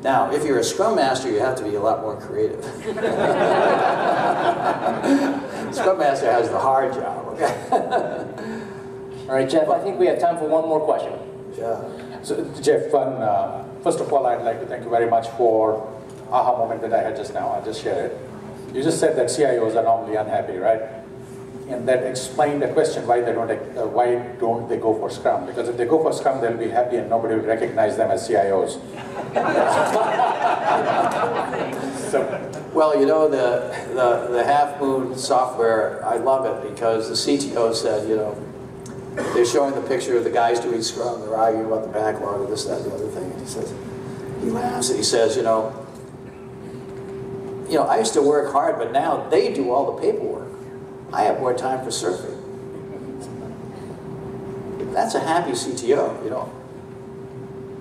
Now, if you're a Scrum Master, you have to be a lot more creative. Scrum Master has the hard job, okay? All right, Jeff, I think we have time for one more question. Yeah. So, Jeff, first of all, I'd like to thank you very much for aha moment that I had just now. I'll just share it. You just said that CIOs are normally unhappy, right? And that explained the question why don't they go for Scrum? Because if they go for Scrum, they'll be happy and nobody will recognize them as CIOs. Well, you know, the Half Moon software, I love it because the CTO said, you know, they're showing the picture of the guys doing Scrum, they're arguing about the backlog of this, that, and the other thing. And he says, he laughs and he says, you know, I used to work hard, but now they do all the paperwork. I have more time for surfing. That's a happy CTO, you know.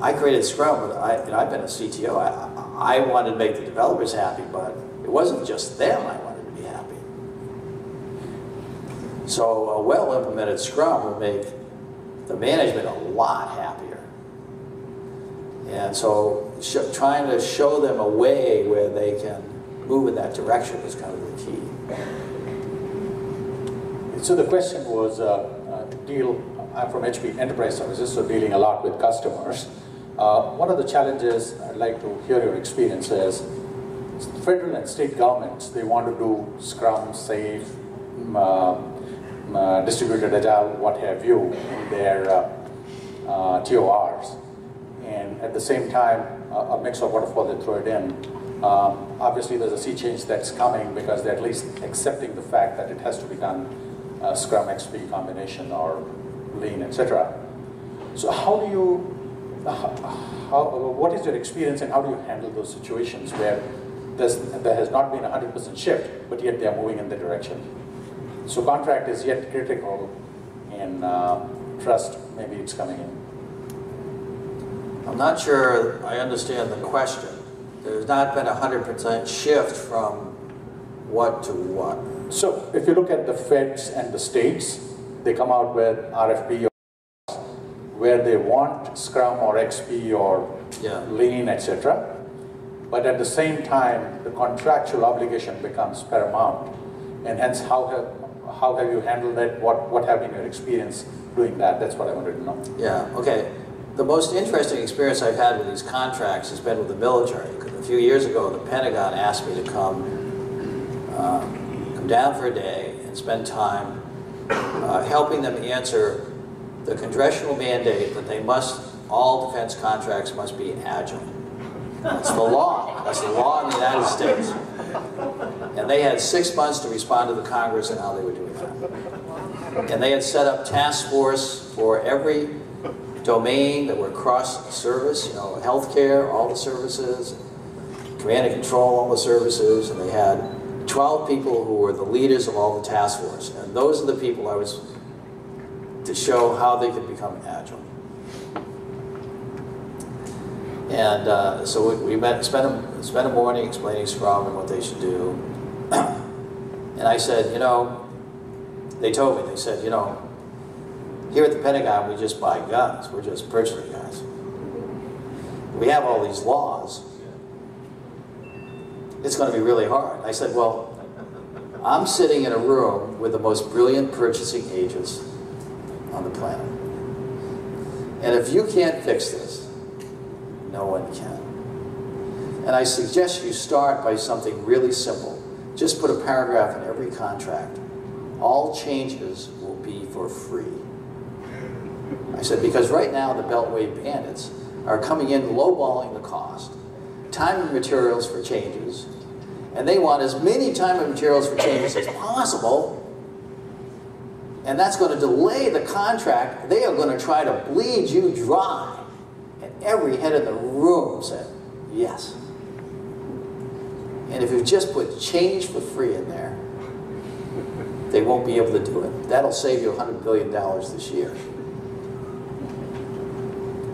I created Scrum, but I've been a CTO. I wanted to make the developers happy, but it wasn't just them I wanted to be happy. So a well-implemented Scrum will make the management a lot happier. And so trying to show them a way where they can move in that direction is kind of the key. So the question was, I'm from HP Enterprise Services, so dealing a lot with customers. One of the challenges, I'd like to hear your experience is, federal and state governments, they want to do Scrum, SAFe, distributed Agile, what have you, in their TORs. And at the same time, a mix of waterfall, they throw it in. Obviously, there's a sea change that's coming because they're at least accepting the fact that it has to be done Scrum XP combination or Lean, etc. So how do you, what is your experience and how do you handle those situations where there has not been a 100% shift, but yet they are moving in the direction? So contract is yet critical and trust, maybe it's coming in. I'm not sure I understand the question. There's not been a 100% shift from what to what? So if you look at the feds and the states, they come out with RFP where they want Scrum or XP or Lean, etc. But at the same time, the contractual obligation becomes paramount. And hence, how have you handled that? What have been your experience doing that? That's what I wanted to know. Yeah, okay. The most interesting experience I've had with these contracts has been with the military. A few years ago, the Pentagon asked me to come down for a day and spend time helping them answer the congressional mandate that all defense contracts must be agile. That's the law. That's the law in the United States. And they had 6 months to respond to the Congress and how they were doing that. And they had set up task force for every domain that were cross-service, you know, healthcare, all the services, command and control, all the services, and they had 12 people who were the leaders of all the task force. And those are the people I was to show how they could become agile. And so we spent a morning explaining Scrum and what they should do. And I said, you know, they told me, they said, you know, here at the Pentagon, we just buy guns. We're just purchasing guns. We have all these laws. It's going to be really hard. I said, well, I'm sitting in a room with the most brilliant purchasing agents on the planet. And if you can't fix this, no one can. And I suggest you start by something really simple. Just put a paragraph in every contract. All changes will be for free. I said, because right now the Beltway bandits are coming in lowballing the cost, time and materials for changes, and they want as many time and materials for changes as possible, and that's going to delay the contract. They are going to try to bleed you dry. And every head in the room said, yes. And if you just put change for free in there, they won't be able to do it. That'll save you $100 billion this year.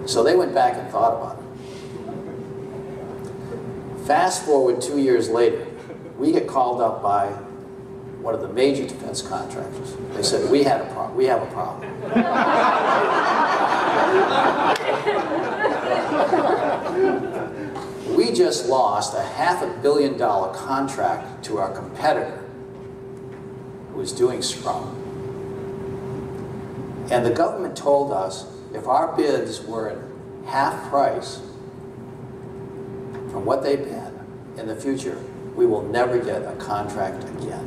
So they went back and thought about it. Fast forward 2 years later, we get called up by one of the major defense contractors. They said, we have a problem. We just lost a $500 million contract to our competitor who was doing Scrum. And the government told us if our bids were at half price from what they bid in the future, we will never get a contract again.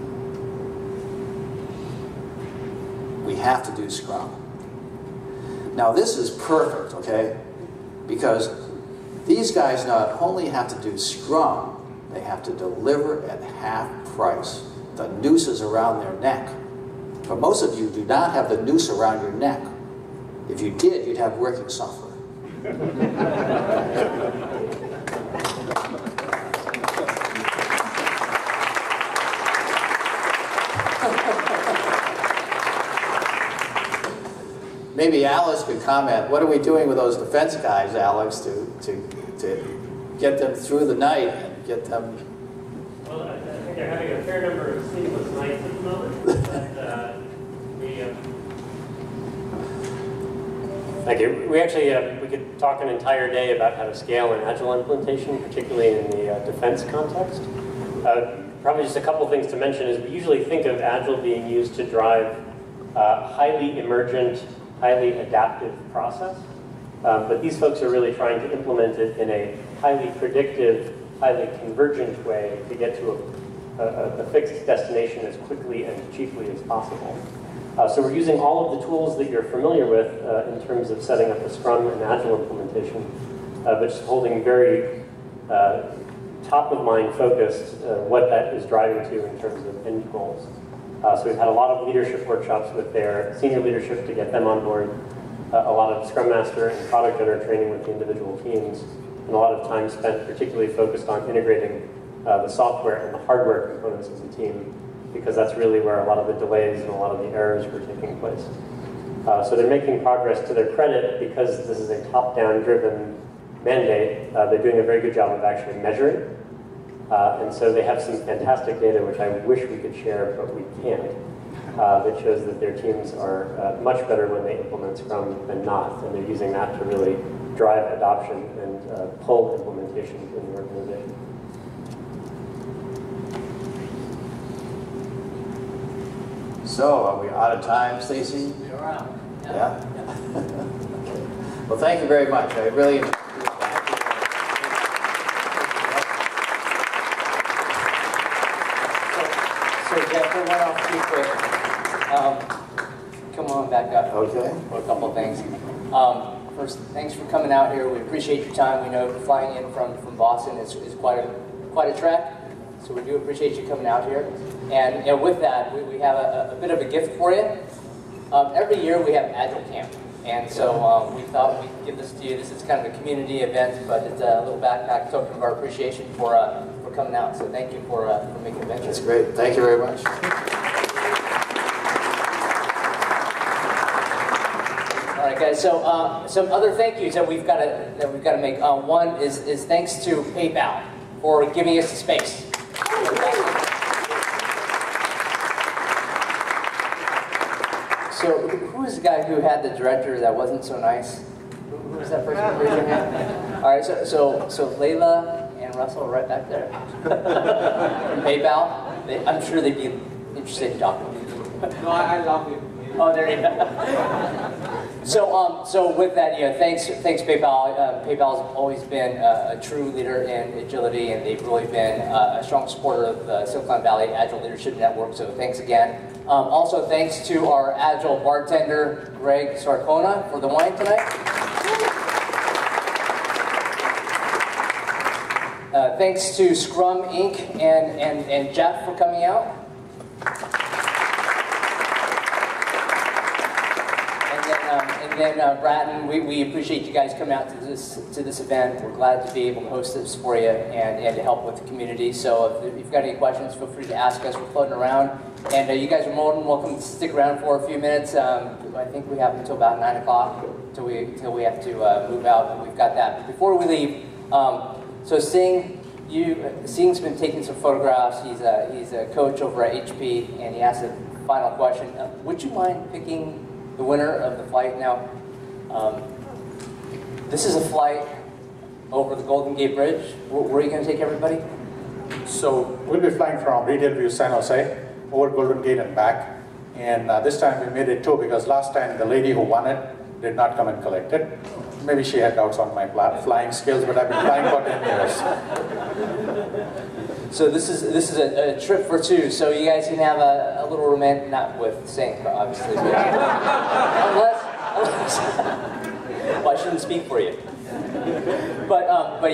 We have to do Scrum. Now this is perfect, okay? Because these guys not only have to do Scrum, they have to deliver at half price. The noose is around their neck. But most of you do not have the noose around your neck. If you did, you'd have working software. Maybe Alex could comment. What are we doing with those defense guys, Alex, to get them through the night and get them? Well, I think they're having a fair number of sleepless nights at the moment. But, thank you. We actually we could talk an entire day about how to scale an Agile implementation, particularly in the defense context. Probably just a couple things to mention is we usually think of Agile being used to drive highly emergent, highly adaptive process. But these folks are really trying to implement it in a highly predictive, highly convergent way to get to a fixed destination as quickly and cheaply as possible. So we're using all of the tools that you're familiar with in terms of setting up a Scrum and Agile implementation, but just holding very top-of-mind focused what that is driving to in terms of end goals. So we've had a lot of leadership workshops with their senior leadership to get them on board, a lot of Scrum Master and Product Owner training with the individual teams, and a lot of time spent particularly focused on integrating the software and the hardware components as a team, because that's really where a lot of the delays and a lot of the errors were taking place. So they're making progress to their credit because this is a top-down driven mandate. They're doing a very good job of actually measuring. And so they have some fantastic data, which I wish we could share, but we can't, that shows that their teams are much better when they implement Scrum than not, and they're using that to really drive adoption and pull implementation in the organization. So, are we out of time, Stacey? You're out. Yeah? Well, thank you very much. I really enjoyed it. So Jeff, we'll run off too quick. Come on back up. Okay. For a couple of things. First, thanks for coming out here. We appreciate your time. We know flying in from Boston is quite a trek. So we do appreciate you coming out here. And with that, we have a bit of a gift for you. Every year we have Agile Camp. And so we thought we'd give this to you. This is kind of a community event, but it's a little backpack token of our appreciation for coming out. So thank you for making the venture. That's great. Thank you very much. All right, guys. So some other thank yous that we've got to make. One is thanks to PayPal for giving us the space. So who was the guy who had the director that wasn't so nice? Who was that person? Raise your hand. All right, so Layla and Russell are right back there. From PayPal. I'm sure they'd be interested in talking to you. No, I love it. Oh, there you go. So with that, thanks PayPal. PayPal's always been a true leader in agility, and they've really been a strong supporter of the Silicon Valley Agile Leadership Network. So thanks again. Also, thanks to our Agile bartender, Greg Sarcona, for the wine tonight. Thanks to Scrum Inc. and Jeff for coming out. And then Bratton, we appreciate you guys coming out to this event. We're glad to be able to host this for you and to help with the community. So if you've got any questions, feel free to ask us. We're floating around. And you guys are more than welcome to stick around for a few minutes. I think we have until about 9 o'clock until we have to move out. And we've got that. But before we leave, so Sing's been taking some photographs. He's a coach over at HP, and he asked a final question. Would you mind picking the winner of the flight? Now, this is a flight over the Golden Gate Bridge. Where are you going to take everybody? So we'll be flying from Retail View, San Jose, over Golden Gate and back. And this time we made it 2 because last time the lady who won it did not come and collect it. Maybe she had doubts on my flying skills, but I've been flying for 10 years. So this is a trip for 2. So you guys can have a little romantic, not with Sing, obviously. But unless well, I shouldn't speak for you. But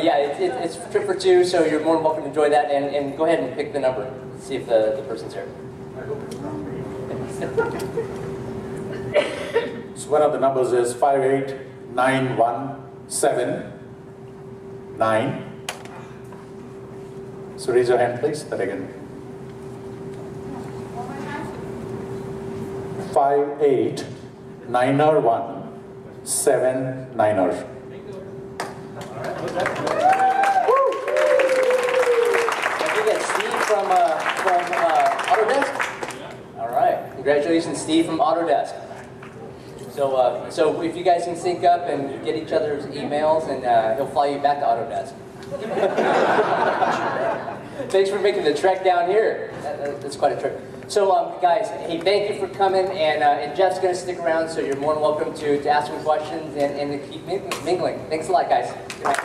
yeah, it's a trip for 2. So you're more than welcome to enjoy that, and go ahead and pick the number. See if the person's here. So one of the numbers is 5891779. So raise your hand, please. That again. 5891779. From Autodesk? All right. Congratulations, Steve from Autodesk. So if you guys can sync up and get each other's emails, and he'll fly you back to Autodesk. Thanks for making the trek down here. That's quite a trip. So guys, hey, thank you for coming, and Jeff's going to stick around, so you're more than welcome to ask some questions and to keep mingling. Thanks a lot, guys. Good night.